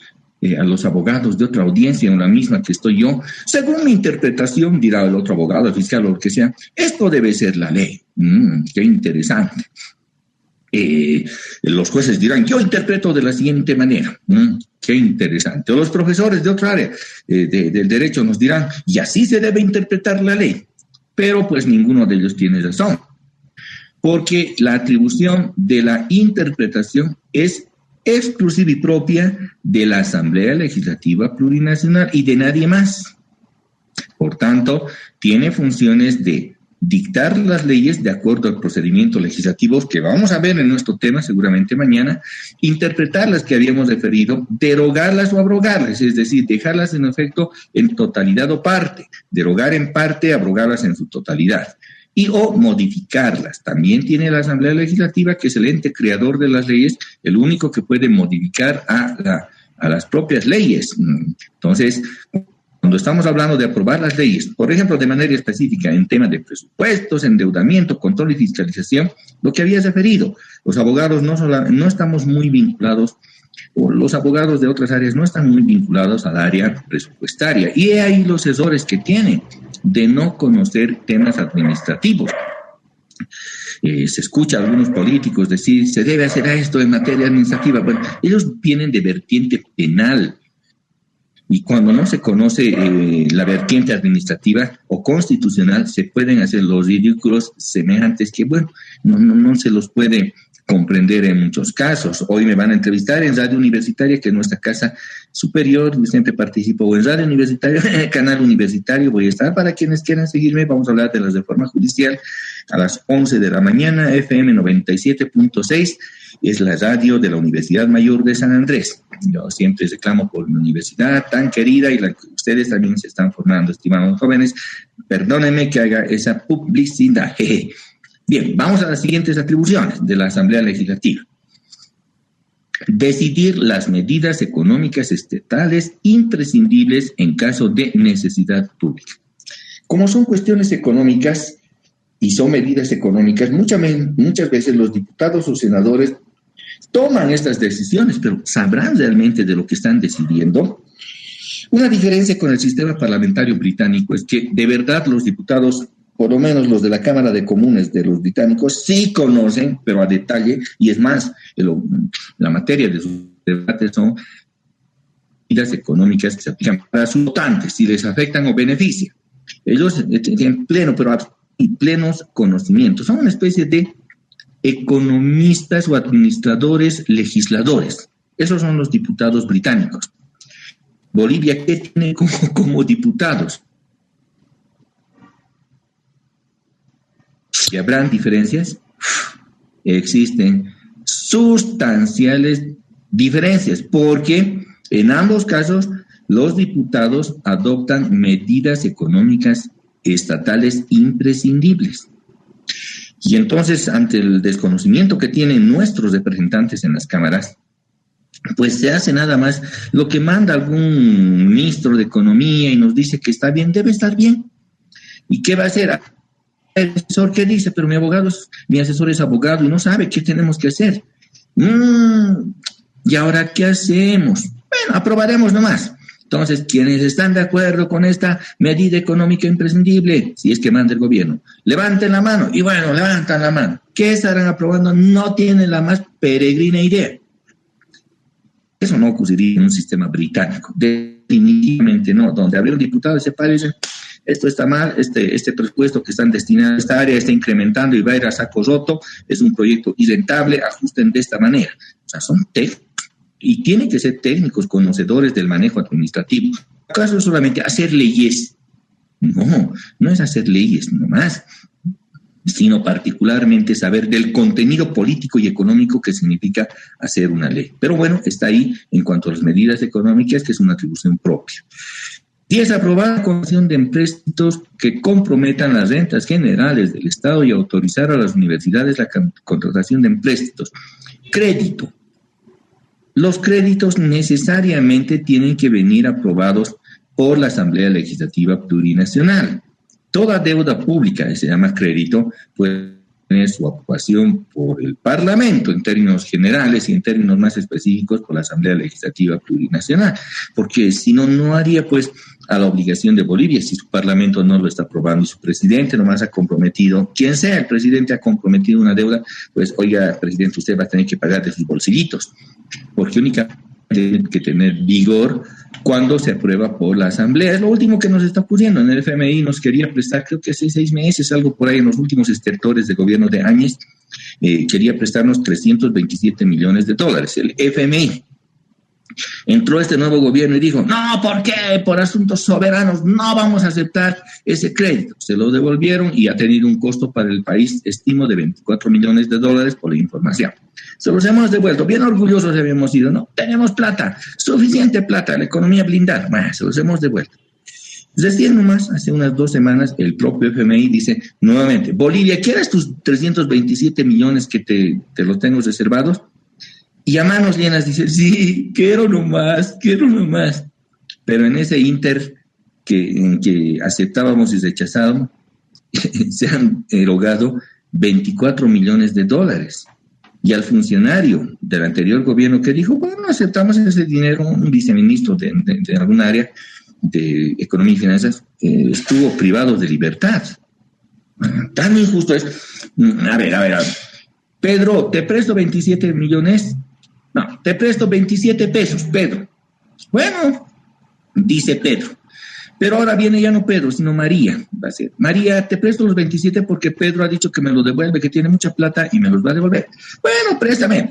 Speaker 1: a los abogados de otra audiencia, en la misma que estoy yo. Según mi interpretación, dirá el otro abogado, el fiscal o lo que sea, esto debe ser la ley. Qué interesante. Los jueces dirán, yo interpreto de la siguiente manera. Qué interesante. O los profesores de otra área del derecho nos dirán, y así se debe interpretar la ley. Pero pues ninguno de ellos tiene razón, porque la atribución de la interpretación es exclusiva y propia de la Asamblea Legislativa Plurinacional y de nadie más. Por tanto, tiene funciones de dictar las leyes de acuerdo al procedimiento legislativo que vamos a ver en nuestro tema seguramente mañana, interpretar las que habíamos referido, derogarlas o abrogarlas, es decir, dejarlas en efecto en totalidad o parte, derogar en parte, abrogarlas en su totalidad. Y o modificarlas. También tiene la Asamblea Legislativa, que es el ente creador de las leyes, el único que puede modificar a las propias leyes. Entonces, cuando estamos hablando de aprobar las leyes, por ejemplo, de manera específica en temas de presupuestos, endeudamiento, control y fiscalización, lo que había referido, los abogados no estamos muy vinculados, o los abogados de otras áreas no están muy vinculados al área presupuestaria. Y he ahí los errores que tienen de no conocer temas administrativos. Se escucha a algunos políticos decir, se debe hacer esto en materia administrativa. Bueno, ellos vienen de vertiente penal. Y cuando no se conoce la vertiente administrativa o constitucional, se pueden hacer los ridículos semejantes que, bueno, no se los puede comprender en muchos casos. Hoy me van a entrevistar en Radio Universitaria, que es nuestra casa superior. Yo siempre participo en Radio Universitaria, en el canal universitario. Voy a estar para quienes quieran seguirme. Vamos a hablar de la reforma judicial a las 11 de la mañana, FM 97.6. Es la radio de la Universidad Mayor de San Andrés. Yo siempre reclamo por una universidad tan querida y la que ustedes también se están formando, estimados jóvenes. Perdónenme que haga esa publicidad. Bien, vamos a las siguientes atribuciones de la Asamblea Legislativa. Decidir las medidas económicas estatales imprescindibles en caso de necesidad pública. Como son cuestiones económicas y son medidas económicas, muchas veces los diputados o senadores toman estas decisiones, pero ¿sabrán realmente de lo que están decidiendo? Una diferencia con el sistema parlamentario británico es que de verdad los diputados, por lo menos los de la Cámara de Comunes de los británicos, sí conocen, pero a detalle, y es más, la materia de sus debates son medidas económicas que se aplican para sus votantes, si les afectan o benefician. Ellos tienen plenos conocimientos, son una especie de economistas o administradores legisladores. Esos son los diputados británicos. Bolivia, ¿qué tiene como diputados? ¿Y habrán diferencias? Existen sustanciales diferencias, porque en ambos casos los diputados adoptan medidas económicas estatales imprescindibles. Y entonces, ante el desconocimiento que tienen nuestros representantes en las cámaras, pues se hace nada más lo que manda algún ministro de Economía y nos dice que está bien, debe estar bien. ¿Y qué va a hacer? El asesor, ¿qué dice? Pero mi asesor es abogado y no sabe qué tenemos que hacer. ¿Y ahora qué hacemos? Bueno, aprobaremos nomás. Entonces, quienes están de acuerdo con esta medida económica imprescindible, si es que manda el gobierno, levanten la mano. Y bueno, levantan la mano. ¿Qué estarán aprobando? No tienen la más peregrina idea. Eso no ocurriría en un sistema británico. Definitivamente no. Donde habría un diputado y se para y dice, esto está mal, este presupuesto que están destinando a esta área está incrementando y va a ir a saco roto, es un proyecto irrentable, ajusten de esta manera. O sea, son técnicos. Y tienen que ser técnicos, conocedores del manejo administrativo. ¿Acaso es solamente hacer leyes? No es hacer leyes nomás, sino particularmente saber del contenido político y económico que significa hacer una ley. Pero bueno, está ahí en cuanto a las medidas económicas, que es una atribución propia. 10. Aprobar la concesión de empréstitos que comprometan las rentas generales del Estado y autorizar a las universidades la contratación de empréstitos. Crédito. Los créditos necesariamente tienen que venir aprobados por la Asamblea Legislativa Plurinacional. Toda deuda pública, que se llama crédito, puede tener su aprobación por el Parlamento en términos generales y en términos más específicos por la Asamblea Legislativa Plurinacional, porque si no, no haría pues a la obligación de Bolivia si su Parlamento no lo está aprobando y su presidente nomás ha comprometido, quien sea el presidente ha comprometido una deuda, pues oiga, presidente, usted va a tener que pagar de sus bolsillitos, porque únicamente tiene que tener vigor cuando se aprueba por la Asamblea. Es lo último que nos está ocurriendo. En el FMI nos quería prestar, creo que hace 6 meses, algo por ahí, en los últimos estertores de gobierno de Áñez, quería prestarnos $327 millones. El FMI. Entró este nuevo gobierno y dijo, no, ¿por qué? Por asuntos soberanos no vamos a aceptar ese crédito. Se lo devolvieron y ha tenido un costo para el país, estimo, de $24 millones por la información. Se los hemos devuelto, bien orgullosos habíamos ido, ¿no? Tenemos plata, suficiente plata, la economía blindada, bueno, se los hemos devuelto. Recién nomás, hace unas 2 semanas, el propio FMI dice nuevamente, Bolivia, ¿quieres tus 327 millones que te los tengo reservados? Y a manos llenas dice, sí, quiero nomás. Pero en ese inter en que aceptábamos y rechazábamos, se han erogado $24 millones. Y al funcionario del anterior gobierno que dijo, bueno, aceptamos ese dinero, un viceministro de algún área de Economía y Finanzas, estuvo privado de libertad. Tan injusto es. A ver. Pedro, ¿te presto 27 millones? No, te presto 27 pesos, Pedro. Bueno, dice Pedro. Pero ahora viene ya no Pedro, sino María. Va a ser, María, te presto los 27 porque Pedro ha dicho que me lo devuelve, que tiene mucha plata y me los va a devolver. Bueno, préstame.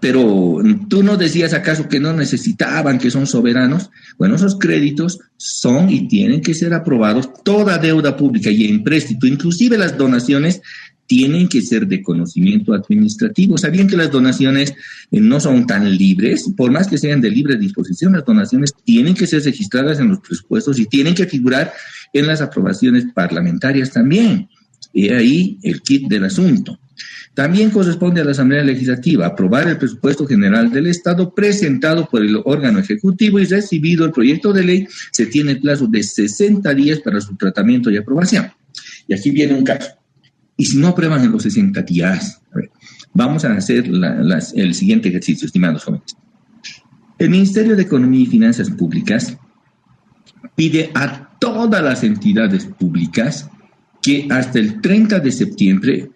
Speaker 1: Pero tú no decías acaso que no necesitaban, que son soberanos. Bueno, esos créditos son y tienen que ser aprobados. Toda deuda pública y empréstito, inclusive las donaciones, tienen que ser de conocimiento administrativo. ¿Sabían que las donaciones no son tan libres? Por más que sean de libre disposición, las donaciones tienen que ser registradas en los presupuestos y tienen que figurar en las aprobaciones parlamentarias también. Y ahí el kit del asunto. También corresponde a la Asamblea Legislativa aprobar el presupuesto general del Estado presentado por el órgano ejecutivo y recibido el proyecto de ley. Se tiene el plazo de 60 días para su tratamiento y aprobación. Y aquí viene un caso. Y si no aprueban en los 60 días, vamos a hacer el siguiente ejercicio, estimados jóvenes. El Ministerio de Economía y Finanzas Públicas pide a todas las entidades públicas que hasta el 30 de septiembre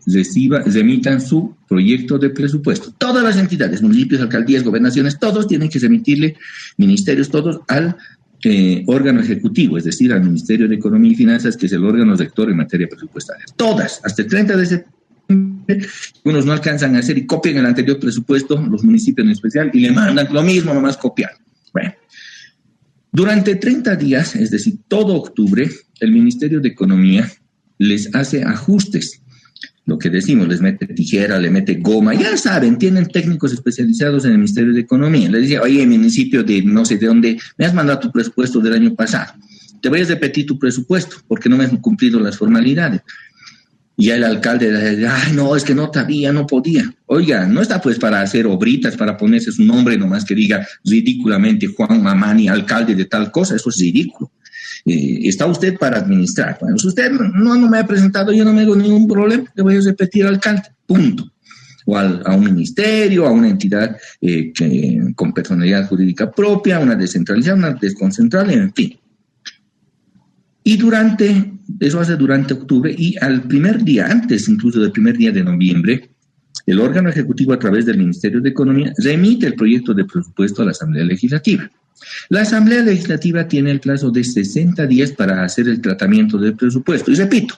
Speaker 1: remitan su proyecto de presupuesto. Todas las entidades, municipios, alcaldías, gobernaciones, todos tienen que remitirle, ministerios, todos al órgano ejecutivo, es decir, al Ministerio de Economía y Finanzas, que es el órgano rector en materia presupuestaria. Todas, hasta el 30 de septiembre, unos no alcanzan a hacer y copian el anterior presupuesto, los municipios en especial, y le mandan lo mismo, nomás copiar. Bueno, durante 30 días, es decir, todo octubre, el Ministerio de Economía les hace ajustes. Lo que decimos, les mete tijera, le mete goma, ya saben, tienen técnicos especializados en el Ministerio de Economía. Les dice, oye, municipio de no sé de dónde, me has mandado tu presupuesto del año pasado. Te voy a repetir tu presupuesto porque no me han cumplido las formalidades. Y el alcalde dice, ay, no, es que no sabía, no podía. Oiga, no está pues para hacer obritas, para ponerse su nombre nomás que diga ridículamente Juan Mamani, alcalde de tal cosa, eso es ridículo. Está usted para administrar. Bueno, si usted no me ha presentado, yo no me hago ningún problema, le voy a repetir al alcalde, punto. O a un ministerio, a una entidad con personalidad jurídica propia, una descentralizada, una desconcentrada, en fin. Y eso hace durante octubre, y al primer día, antes incluso del primer día de noviembre, el órgano ejecutivo a través del Ministerio de Economía remite el proyecto de presupuesto a la Asamblea Legislativa. La Asamblea Legislativa tiene el plazo de 60 días para hacer el tratamiento del presupuesto. Y repito,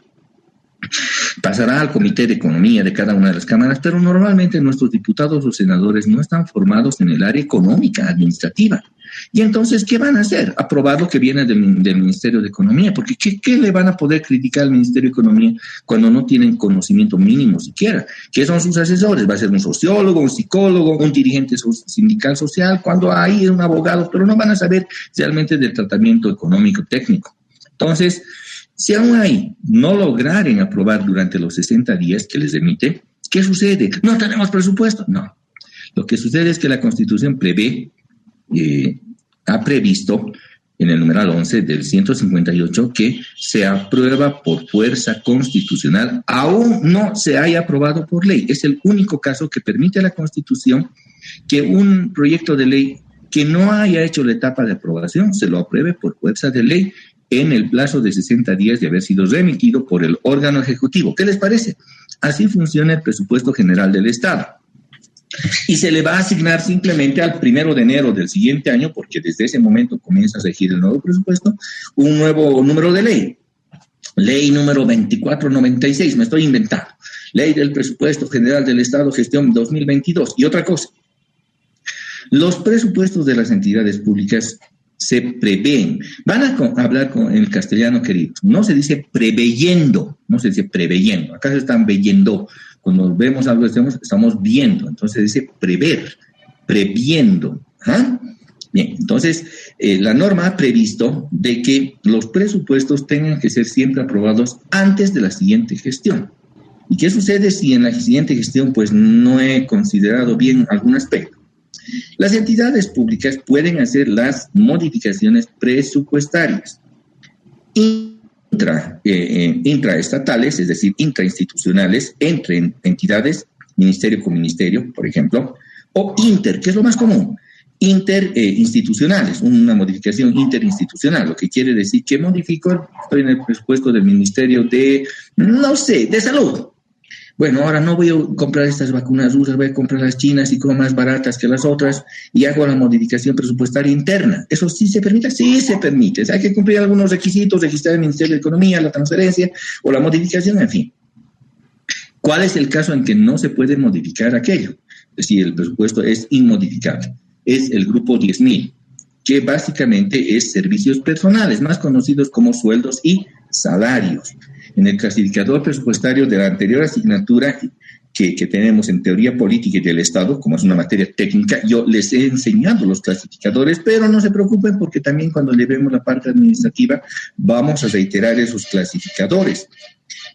Speaker 1: pasará al Comité de Economía de cada una de las cámaras, pero normalmente nuestros diputados o senadores no están formados en el área económica, administrativa. Y entonces, ¿qué van a hacer? Aprobar lo que viene del Ministerio de Economía, porque ¿qué le van a poder criticar al Ministerio de Economía cuando no tienen conocimiento mínimo siquiera? ¿Qué son sus asesores? ¿Va a ser un sociólogo, un psicólogo, un dirigente sindical social? Cuando hay un abogado, pero no van a saber realmente del tratamiento económico técnico. Entonces, si aún ahí no lograren aprobar durante los 60 días que les emite, ¿qué sucede? ¿No tenemos presupuesto? No. Lo que sucede es que la Constitución ha previsto en el numeral 11 del 158 que se aprueba por fuerza constitucional, aún no se haya aprobado por ley. Es el único caso que permite a la Constitución que un proyecto de ley que no haya hecho la etapa de aprobación se lo apruebe por fuerza de ley en el plazo de 60 días de haber sido remitido por el órgano ejecutivo. ¿Qué les parece? Así funciona el presupuesto general del Estado. Y se le va a asignar simplemente al 1 de enero del siguiente año, porque desde ese momento comienza a regir el nuevo presupuesto, un nuevo número de ley. Ley número 2496, me estoy inventando. Ley del Presupuesto General del Estado, gestión 2022. Y otra cosa, Los presupuestos de las entidades públicas se prevén. Van a hablar en el castellano, querido. No se dice preveyendo, no se dice preveyendo. Acá se están veyendo. Cuando vemos algo, estamos viendo. Entonces se dice prever, previendo. ¿Ah? Bien, entonces la norma ha previsto de que los presupuestos tengan que ser siempre aprobados antes de la siguiente gestión. ¿Y qué sucede si en la siguiente gestión pues no he considerado bien algún aspecto? Las entidades públicas pueden hacer las modificaciones presupuestarias intraestatales, es decir, intrainstitucionales, entre entidades, ministerio con ministerio, por ejemplo, o que es lo más común, interinstitucionales, una modificación interinstitucional, lo que quiere decir que modifico, estoy en el presupuesto del Ministerio de, no sé, de Salud. Bueno, ahora no voy a comprar estas vacunas rusas, voy a comprar las chinas y como más baratas que las otras y hago la modificación presupuestaria interna. ¿Eso sí se permite? Sí se permite. Hay que cumplir algunos requisitos, registrar el Ministerio de Economía, la transferencia o la modificación, en fin. ¿Cuál es el caso en que no se puede modificar aquello? Es decir, el presupuesto es inmodificable. Es el grupo 10.000, que básicamente es servicios personales, más conocidos como sueldos y salarios. En el clasificador presupuestario de la anterior asignatura que tenemos en teoría política y del Estado, como es una materia técnica, yo les he enseñado los clasificadores, pero no se preocupen porque también cuando le vemos la parte administrativa vamos a reiterar esos clasificadores,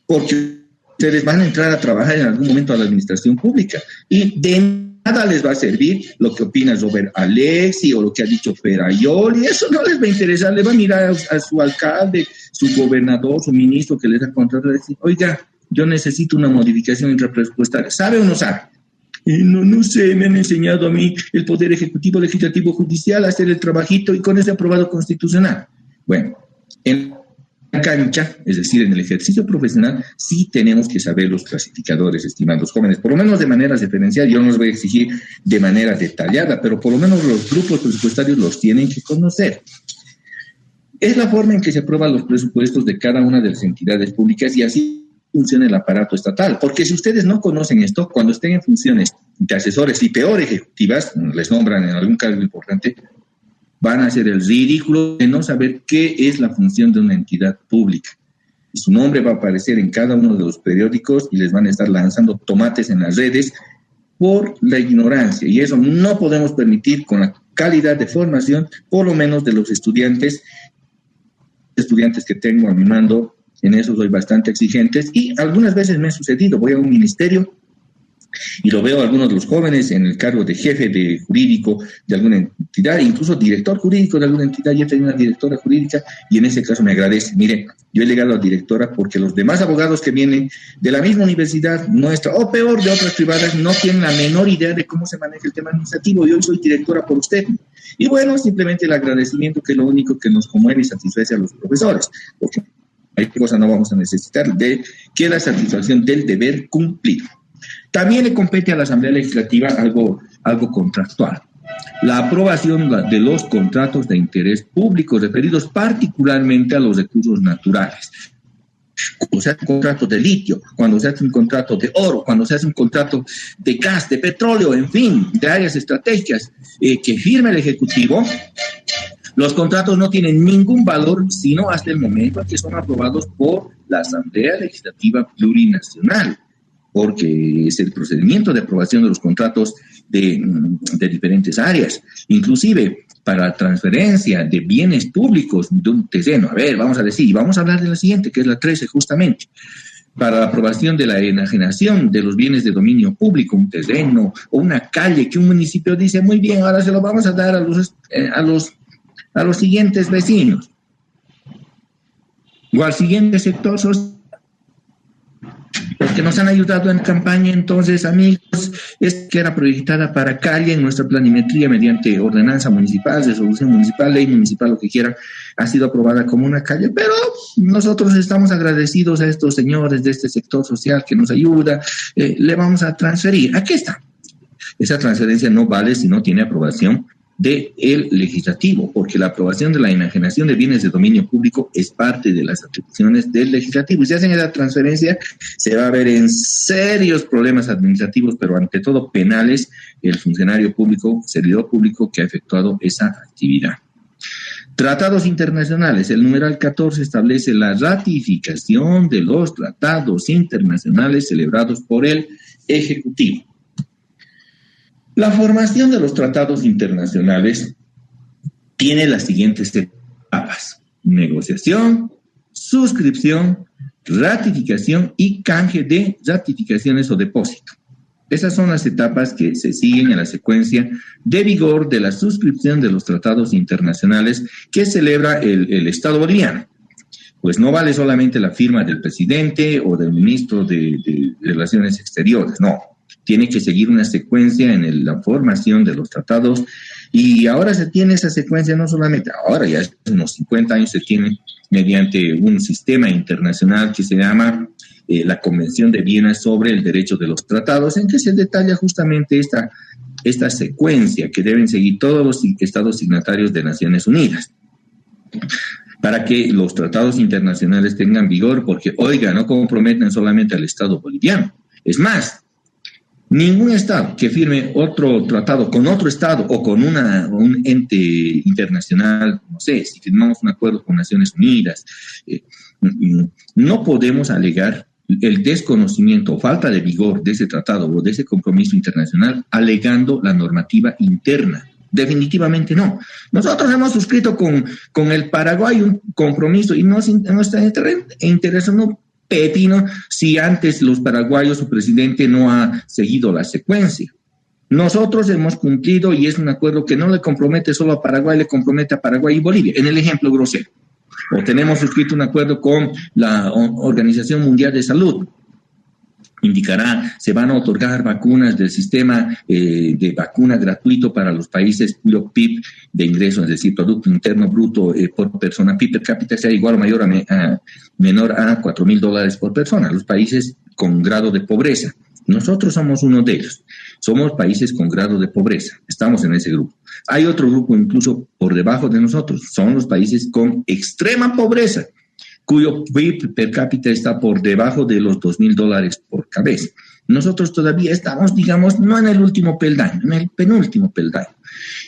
Speaker 1: porque ustedes van a entrar a trabajar en algún momento a la administración pública y de nada les va a servir lo que opina Robert Alexi o lo que ha dicho Ferayol, y eso no les va a interesar. Le va a mirar a su alcalde, su gobernador, su ministro que les da contrato y decir, oiga, yo necesito una modificación intrapresupuestaria. ¿Sabe o no sabe? No sé, me han enseñado a mí el Poder Ejecutivo, Legislativo, Judicial a hacer el trabajito y con ese aprobado constitucional. Bueno, en la cancha, es decir, en el ejercicio profesional, sí tenemos que saber los clasificadores, estimados jóvenes, por lo menos de manera diferencial. Yo no los voy a exigir de manera detallada, pero por lo menos los grupos presupuestarios los tienen que conocer. Es la forma en que se aprueban los presupuestos de cada una de las entidades públicas y así funciona el aparato estatal. Porque si ustedes no conocen esto, cuando estén en funciones de asesores y peor ejecutivas, les nombran en algún cargo importante, van a hacer el ridículo de no saber qué es la función de una entidad pública. Y su nombre va a aparecer en cada uno de los periódicos y les van a estar lanzando tomates en las redes por la ignorancia. Y eso no podemos permitir con la calidad de formación, por lo menos de los estudiantes que tengo a mi mando. En eso soy bastante exigentes y algunas veces me ha sucedido, voy a un ministerio y lo veo a algunos de los jóvenes en el cargo de jefe de jurídico de alguna entidad, incluso director jurídico de alguna entidad. Yo tengo una directora jurídica y en ese caso me agradece. Mire, yo he llegado a directora porque los demás abogados que vienen de la misma universidad nuestra, o peor, de otras privadas, no tienen la menor idea de cómo se maneja el tema administrativo. Yo hoy soy directora por usted. Y bueno, simplemente el agradecimiento, que es lo único que nos conmueve y satisface a los profesores, porque hay cosas no vamos a necesitar de que la satisfacción del deber cumplido. También le compete a la Asamblea Legislativa algo contractual. La aprobación de los contratos de interés público referidos particularmente a los recursos naturales. Cuando se hace un contrato de litio, cuando se hace un contrato de oro, cuando se hace un contrato de gas, de petróleo, en fin, de áreas estratégicas que firma el Ejecutivo, los contratos no tienen ningún valor sino hasta el momento en que son aprobados por la Asamblea Legislativa Plurinacional, porque es el procedimiento de aprobación de los contratos de diferentes áreas, inclusive para la transferencia de bienes públicos de un terreno. A ver, vamos a hablar de la siguiente, que es la 13 justamente. Para la aprobación de la enajenación de los bienes de dominio público, un terreno o una calle que un municipio dice, muy bien, ahora se lo vamos a dar a los siguientes vecinos o al siguiente sector social, porque nos han ayudado en campaña. Entonces, amigos, es que era proyectada para calle en nuestra planimetría mediante ordenanza municipal, resolución municipal, ley municipal, lo que quiera, ha sido aprobada como una calle, pero nosotros estamos agradecidos a estos señores de este sector social que nos ayuda, le vamos a transferir. Aquí está. Esa transferencia no vale si no tiene aprobación del legislativo, porque la aprobación de la enajenación de bienes de dominio público es parte de las atribuciones del legislativo. Y si hacen esa transferencia, se va a ver en serios problemas administrativos, pero ante todo penales, el funcionario público, servidor público que ha efectuado esa actividad. Tratados internacionales. El numeral 14 establece la ratificación de los tratados internacionales celebrados por el Ejecutivo. La formación de los tratados internacionales tiene las siguientes etapas: negociación, suscripción, ratificación y canje de ratificaciones o depósito. Esas son las etapas que se siguen en la secuencia de vigor de la suscripción de los tratados internacionales que celebra el Estado boliviano. Pues no vale solamente la firma del presidente o del ministro de Relaciones Exteriores, no. Tiene que seguir una secuencia en la formación de los tratados, y ahora se tiene esa secuencia no solamente, ahora ya hace unos 50 años se tiene mediante un sistema internacional que se llama la Convención de Viena sobre el Derecho de los Tratados, en que se detalla justamente esta secuencia que deben seguir todos los estados signatarios de Naciones Unidas para que los tratados internacionales tengan vigor, porque, oiga, no comprometen solamente al Estado boliviano. Es más, ningún Estado que firme otro tratado con otro Estado o con un ente internacional, no sé, si firmamos un acuerdo con Naciones Unidas, no podemos alegar el desconocimiento o falta de vigor de ese tratado o de ese compromiso internacional alegando la normativa interna. Definitivamente no. Nosotros hemos suscrito con el Paraguay un compromiso y no está interesando pepino si antes los paraguayos, su presidente, no ha seguido la secuencia. Nosotros hemos cumplido y es un acuerdo que no le compromete solo a Paraguay, le compromete a Paraguay y Bolivia, en el ejemplo grosero. O tenemos suscrito un acuerdo con la Organización Mundial de Salud. Indicará, se van a otorgar vacunas del sistema de vacuna gratuito para los países cuyo PIB de ingreso, es decir, Producto Interno Bruto por persona, PIB per cápita, sea igual o mayor menor a $4,000 por persona, los países con grado de pobreza. Nosotros somos uno de ellos. Somos países con grado de pobreza. Estamos en ese grupo. Hay otro grupo incluso por debajo de nosotros. Son los países con extrema pobreza, cuyo PIB per cápita está por debajo de los $2,000 por cabeza. Nosotros todavía estamos, digamos, no en el último peldaño, en el penúltimo peldaño.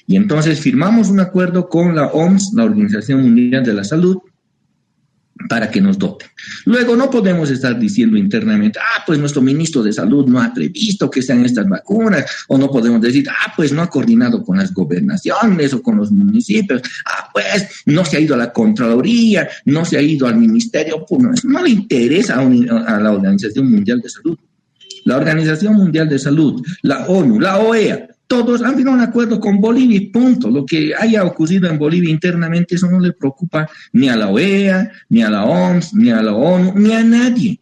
Speaker 1: Y entonces firmamos un acuerdo con la OMS, la Organización Mundial de la Salud, para que nos doten. Luego no podemos estar diciendo internamente, pues nuestro ministro de Salud no ha previsto que sean estas vacunas, o no podemos decir, pues no ha coordinado con las gobernaciones o con los municipios, pues no se ha ido a la Contraloría, no se ha ido al Ministerio, pues no le interesa a la Organización Mundial de Salud. La Organización Mundial de Salud, la ONU, la OEA, todos han firmado un acuerdo con Bolivia y punto. Lo que haya ocurrido en Bolivia internamente, eso no le preocupa ni a la OEA, ni a la OMS, ni a la ONU, ni a nadie,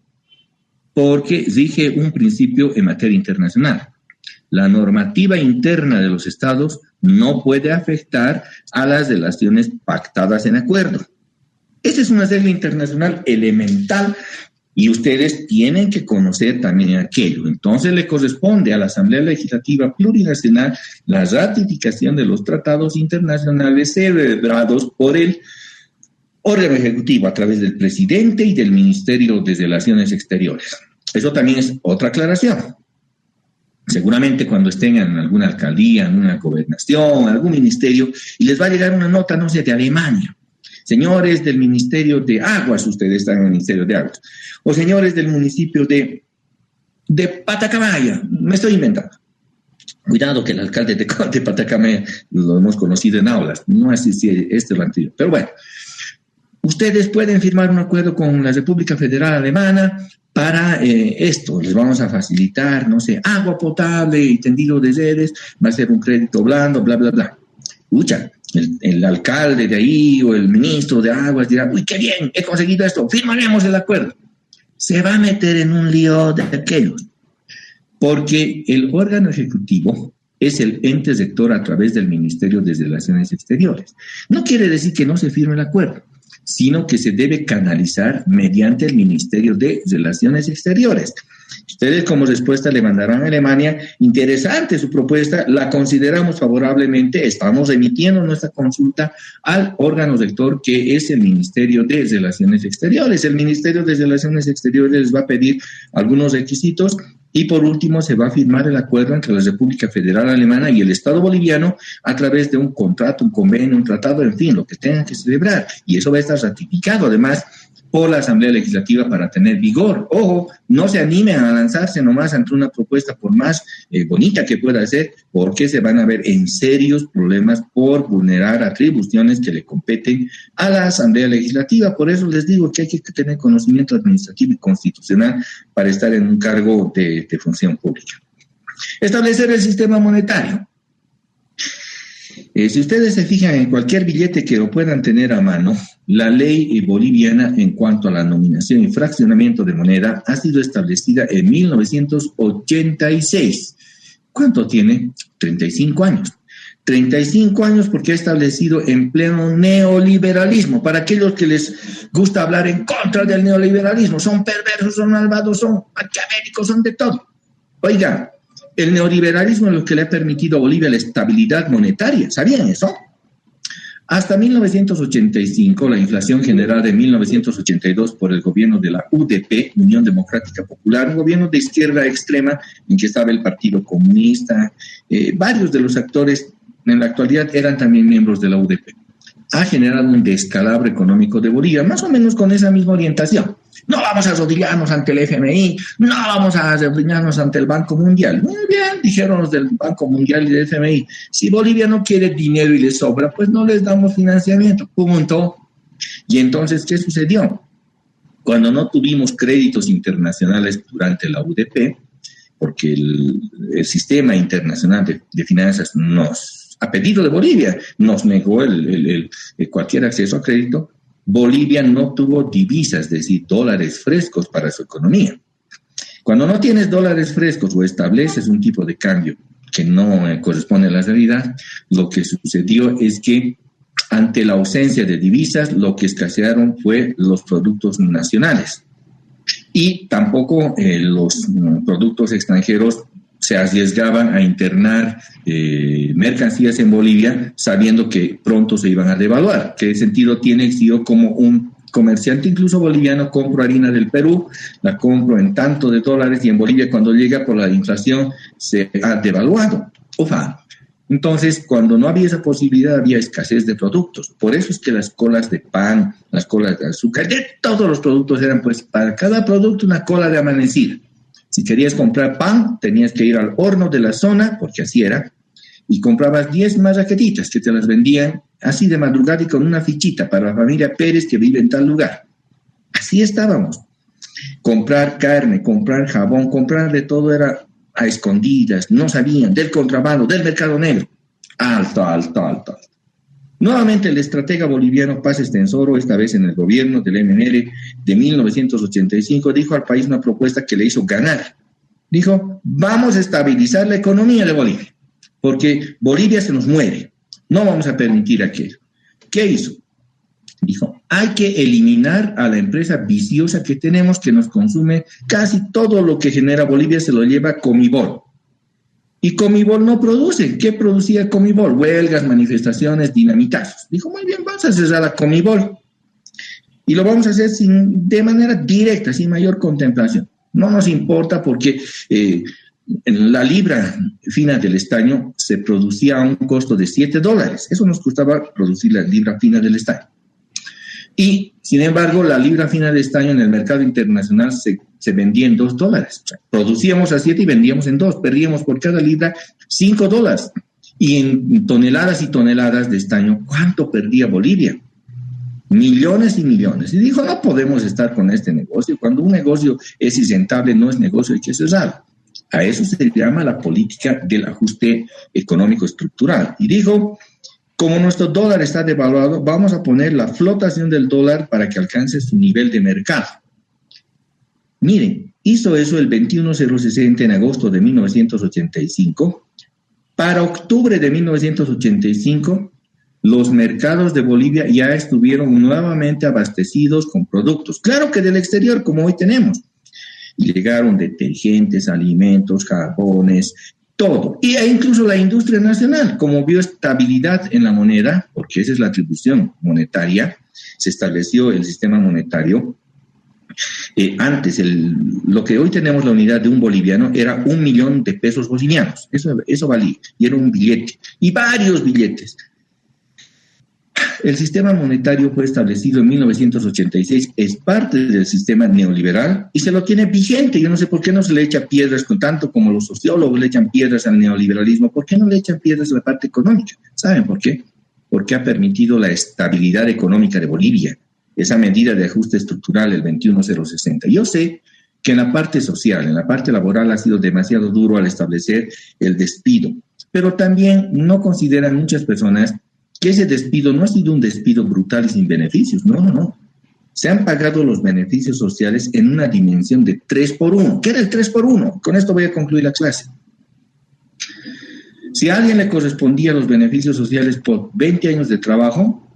Speaker 1: porque rige un principio en materia internacional. La normativa interna de los estados no puede afectar a las relaciones pactadas en acuerdo. Esa es una regla internacional elemental. Y ustedes tienen que conocer también aquello. Entonces le corresponde a la Asamblea Legislativa Plurinacional la ratificación de los tratados internacionales celebrados por el órgano ejecutivo a través del presidente y del Ministerio de Relaciones Exteriores. Eso también es otra aclaración. Seguramente cuando estén en alguna alcaldía, en una gobernación, en algún ministerio, y les va a llegar una nota, no sé, de Alemania. Señores del Ministerio de Aguas, ustedes están en el Ministerio de Aguas, o señores del municipio de Patacamaya, me estoy inventando. Cuidado que el alcalde de Patacamaya lo hemos conocido en aulas, no sé si este es lo anterior, pero bueno. Ustedes pueden firmar un acuerdo con la República Federal Alemana para esto, les vamos a facilitar, no sé, agua potable y tendido de redes, va a ser un crédito blando, bla, bla, bla. Escucha. El alcalde de ahí o el ministro de Aguas dirá, uy, qué bien, he conseguido esto, firmaremos el acuerdo. Se va a meter en un lío de aquellos, porque el órgano ejecutivo es el ente rector a través del Ministerio de Relaciones Exteriores. No quiere decir que no se firme el acuerdo, sino que se debe canalizar mediante el Ministerio de Relaciones Exteriores. Ustedes como respuesta le mandarán a Alemania, interesante su propuesta, la consideramos favorablemente, estamos emitiendo nuestra consulta al órgano rector que es el Ministerio de Relaciones Exteriores. El Ministerio de Relaciones Exteriores les va a pedir algunos requisitos y por último se va a firmar el acuerdo entre la República Federal Alemana y el Estado boliviano a través de un contrato, un convenio, un tratado, en fin, lo que tengan que celebrar. Y eso va a estar ratificado además por la Asamblea Legislativa para tener vigor. Ojo, no se animen a lanzarse nomás ante una propuesta por más bonita que pueda ser, porque se van a ver en serios problemas por vulnerar atribuciones que le competen a la Asamblea Legislativa. Por eso les digo que hay que tener conocimiento administrativo y constitucional para estar en un cargo de función pública. Establecer el sistema monetario. Si ustedes se fijan en cualquier billete que lo puedan tener a mano, la ley boliviana en cuanto a la nominación y fraccionamiento de moneda ha sido establecida en 1986. ¿Cuánto tiene? 35 años. 35 años porque ha establecido en pleno neoliberalismo. Para aquellos que les gusta hablar en contra del neoliberalismo, son perversos, son malvados, son maquiavélicos, son de todo. Oiga, el neoliberalismo es lo que le ha permitido a Bolivia la estabilidad monetaria. ¿Sabían eso? Hasta 1985, la inflación generada en 1982 por el gobierno de la UDP, Unión Democrática Popular, un gobierno de izquierda extrema en que estaba el Partido Comunista, varios de los actores en la actualidad eran también miembros de la UDP. Ha generado un descalabro económico de Bolivia, más o menos con esa misma orientación. No vamos a arrodillarnos ante el FMI, no vamos a arrodillarnos ante el Banco Mundial. Muy bien, dijeron los del Banco Mundial y del FMI. Si Bolivia no quiere dinero y le sobra, pues no les damos financiamiento. Punto. Y entonces, ¿qué sucedió? Cuando no tuvimos créditos internacionales durante la UDP, porque el sistema internacional de finanzas a pedido de Bolivia, nos negó cualquier acceso a crédito, Bolivia no tuvo divisas, es decir, dólares frescos para su economía. Cuando no tienes dólares frescos o estableces un tipo de cambio que no corresponde a la realidad, lo que sucedió es que ante la ausencia de divisas, lo que escasearon fue los productos nacionales. Y tampoco los productos extranjeros se arriesgaban a internar mercancías en Bolivia sabiendo que pronto se iban a devaluar. ¿Qué sentido tiene si yo como un comerciante incluso boliviano compro harina del Perú, la compro en tanto de dólares y en Bolivia cuando llega por la inflación se ha devaluado? Ufa. Entonces, cuando no había esa posibilidad, había escasez de productos. Por eso es que las colas de pan, las colas de azúcar, de todos los productos eran pues para cada producto una cola de amanecida. Si querías comprar pan, tenías que ir al horno de la zona, porque así era, y comprabas 10 marraquetitas que te las vendían así de madrugada y con una fichita para la familia Pérez que vive en tal lugar. Así estábamos. Comprar carne, comprar jabón, comprar de todo era a escondidas, no sabían, del contrabando, del mercado negro. Alto. Nuevamente el estratega boliviano Paz Estenssoro, esta vez en el gobierno del MNR de 1985, dijo al país una propuesta que le hizo ganar. Dijo, vamos a estabilizar la economía de Bolivia, porque Bolivia se nos muere, no vamos a permitir aquello. ¿Qué hizo? Dijo, hay que eliminar a la empresa viciosa que tenemos que nos consume casi todo lo que genera Bolivia, se lo lleva Comibol. Y Comibol no produce. ¿Qué producía Comibol? Huelgas, manifestaciones, dinamitazos. Dijo, muy bien, vamos a cerrar a Comibol. Y lo vamos a hacer de manera directa, sin mayor contemplación. No nos importa porque en la libra fina del estaño se producía a un costo de $7. Eso nos costaba producir la libra fina del estaño. Y, sin embargo, la libra fina de estaño en el mercado internacional se vendía en $2. O sea, producíamos a 7 y vendíamos en 2. Perdíamos por cada libra $5. Y en toneladas y toneladas de estaño, ¿cuánto perdía Bolivia? Millones y millones. Y dijo, no podemos estar con este negocio. Cuando un negocio es irrentable, no es negocio, hay que cerrarlo. A eso se llama la política del ajuste económico estructural. Y dijo, como nuestro dólar está devaluado, vamos a poner la flotación del dólar para que alcance su nivel de mercado. Miren, hizo eso el 21.060 en agosto de 1985. Para octubre de 1985, los mercados de Bolivia ya estuvieron nuevamente abastecidos con productos. Claro que del exterior, como hoy tenemos. Llegaron detergentes, alimentos, jabones, todo. E incluso la industria nacional, como vio estabilidad en la moneda, porque esa es la atribución monetaria, se estableció el sistema monetario. Antes, lo que hoy tenemos la unidad de un boliviano era 1 millón de pesos bolivianos. Eso valía. Y era un billete. Y varios billetes. El sistema monetario fue establecido en 1986, es parte del sistema neoliberal y se lo tiene vigente. Yo no sé por qué no se le echa piedras, con tanto como los sociólogos le echan piedras al neoliberalismo, ¿por qué no le echan piedras a la parte económica? ¿Saben por qué? Porque ha permitido la estabilidad económica de Bolivia, esa medida de ajuste estructural, el 21060. Yo sé que en la parte social, en la parte laboral ha sido demasiado duro al establecer el despido, pero también no consideran muchas personas que ese despido no ha sido un despido brutal y sin beneficios. No. Se han pagado los beneficios sociales en una dimensión de 3x1. ¿Qué era el 3x1? Con esto voy a concluir la clase. Si a alguien le correspondía los beneficios sociales por 20 años de trabajo,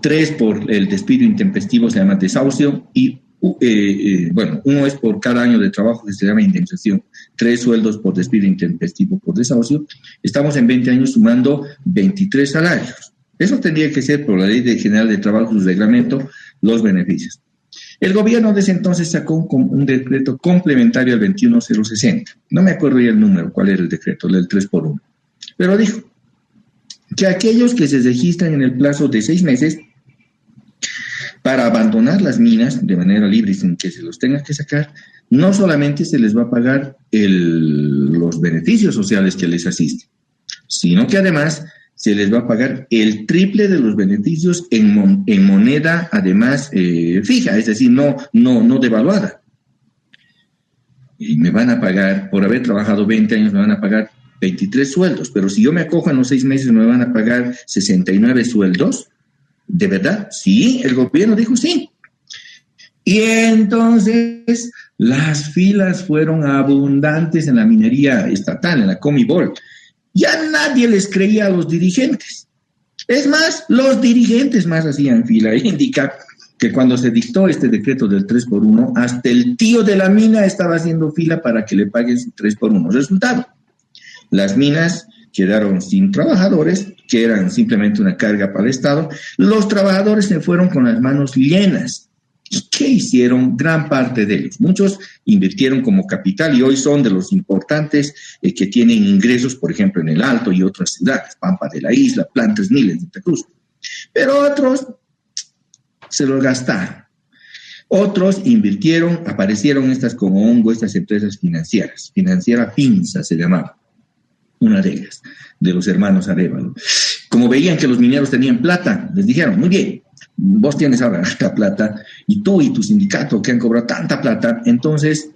Speaker 1: 3 por el despido intempestivo, se llama desahucio, y uno es por cada año de trabajo, que se llama indemnización, 3 sueldos por despido intempestivo por desahucio. Estamos en 20 años sumando 23 salarios. Eso tendría que ser por la Ley General de Trabajo y su reglamento, los beneficios. El gobierno de ese entonces sacó un decreto complementario al 21060. No me acuerdo ya el número, cuál era el decreto, el 3x1. Pero dijo que aquellos que se registran en el plazo de 6 meses para abandonar las minas de manera libre y sin que se los tenga que sacar, no solamente se les va a pagar los beneficios sociales que les asisten, sino que además se les va a pagar el triple de los beneficios en moneda, además fija, es decir, no devaluada. Y me van a pagar, por haber trabajado 20 años, me van a pagar 23 sueldos, pero si yo me acojo en los 6 meses, me van a pagar 69 sueldos. ¿De verdad? Sí, el gobierno dijo sí. Y entonces las filas fueron abundantes en la minería estatal, en la Comibol. Ya nadie les creía a los dirigentes. Es más, los dirigentes más hacían fila. Indica que cuando se dictó este decreto del 3x1, hasta el tío de la mina estaba haciendo fila para que le paguen su 3x1. Resultado, las minas quedaron sin trabajadores, que eran simplemente una carga para el Estado. Los trabajadores se fueron con las manos llenas. ¿Y qué hicieron? Gran parte de ellos. Muchos invirtieron como capital y hoy son de los importantes que tienen ingresos, por ejemplo, en el Alto y otras ciudades, Pampa de la Isla, Plan 3000 en Santa Cruz. Pero otros se los gastaron. Otros invirtieron, aparecieron estas como hongo, estas empresas financieras. Financiera Finza se llamaba, una de ellas, de los hermanos Arévalo. Como veían que los mineros tenían plata, les dijeron, muy bien, vos tienes ahora esta plata, y tú y tu sindicato que han cobrado tanta plata, entonces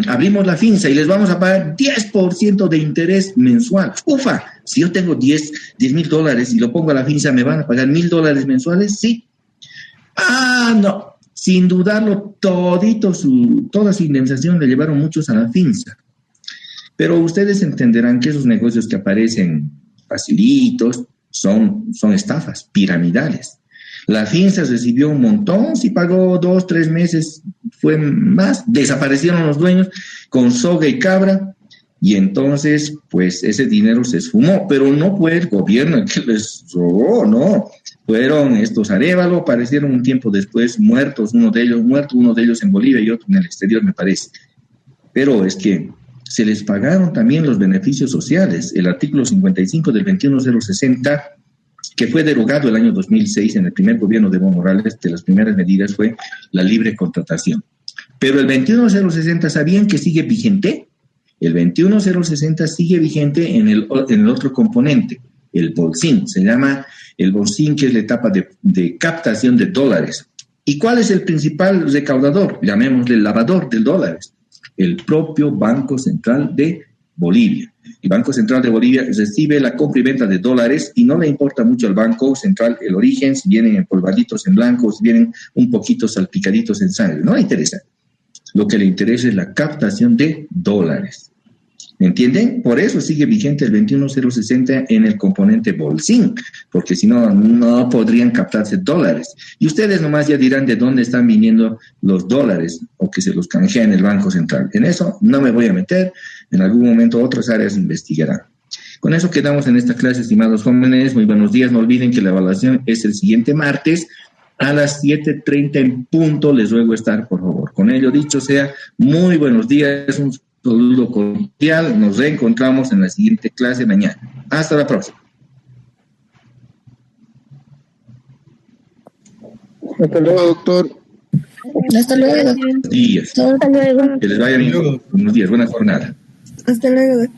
Speaker 1: abrimos la Finza y les vamos a pagar 10% de interés mensual. Ufa, si yo tengo $10,000 y lo pongo a la Finza, ¿me van a pagar $1,000 mensuales? Sí. No, sin dudarlo, toda su indemnización le llevaron muchos a la Finza. Pero ustedes entenderán que esos negocios que aparecen facilitos son estafas piramidales. La Finza recibió un montón, si pagó 2, 3 meses, fue más, desaparecieron los dueños con soga y cabra, y entonces, pues, ese dinero se esfumó, pero no fue el gobierno el que les robó, no, fueron estos Arévalo, aparecieron un tiempo después muertos, uno de ellos en Bolivia y otro en el exterior, me parece. Pero es que se les pagaron también los beneficios sociales. El artículo 55 del 21060, que fue derogado el año 2006 en el primer gobierno de Evo Morales, de las primeras medidas fue la libre contratación. Pero el 21060, ¿sabían que sigue vigente? El 21060 sigue vigente en el otro componente, el bolsín. Se llama el bolsín, que es la etapa de captación de dólares. ¿Y cuál es el principal recaudador? Llamémosle el lavador de dólares. El propio Banco Central de Bolivia. El Banco Central de Bolivia recibe la compra y venta de dólares y no le importa mucho al Banco Central el origen, si vienen empolvaditos en blanco, si vienen un poquito salpicaditos en sangre. No le interesa. Lo que le interesa es la captación de dólares. ¿Me entienden? Por eso sigue vigente el 21060 en el componente bolsín, porque si no, no podrían captarse dólares. Y ustedes nomás ya dirán de dónde están viniendo los dólares o que se los canjea en el Banco Central. En eso no me voy a meter, en algún momento otras áreas investigarán. Con eso quedamos en esta clase, estimados jóvenes. Muy buenos días. No olviden que la evaluación es el siguiente martes a las 7:30 en punto. Les ruego estar, por favor. Con ello dicho sea, muy buenos días. Un saludo cordial. Nos reencontramos en la siguiente clase mañana. Hasta la próxima.
Speaker 3: Hasta luego, doctor.
Speaker 4: Hasta luego.
Speaker 1: Buenos días.
Speaker 4: Hasta luego.
Speaker 1: Que les vaya bien. Buenos días. Buena jornada.
Speaker 4: Hasta luego.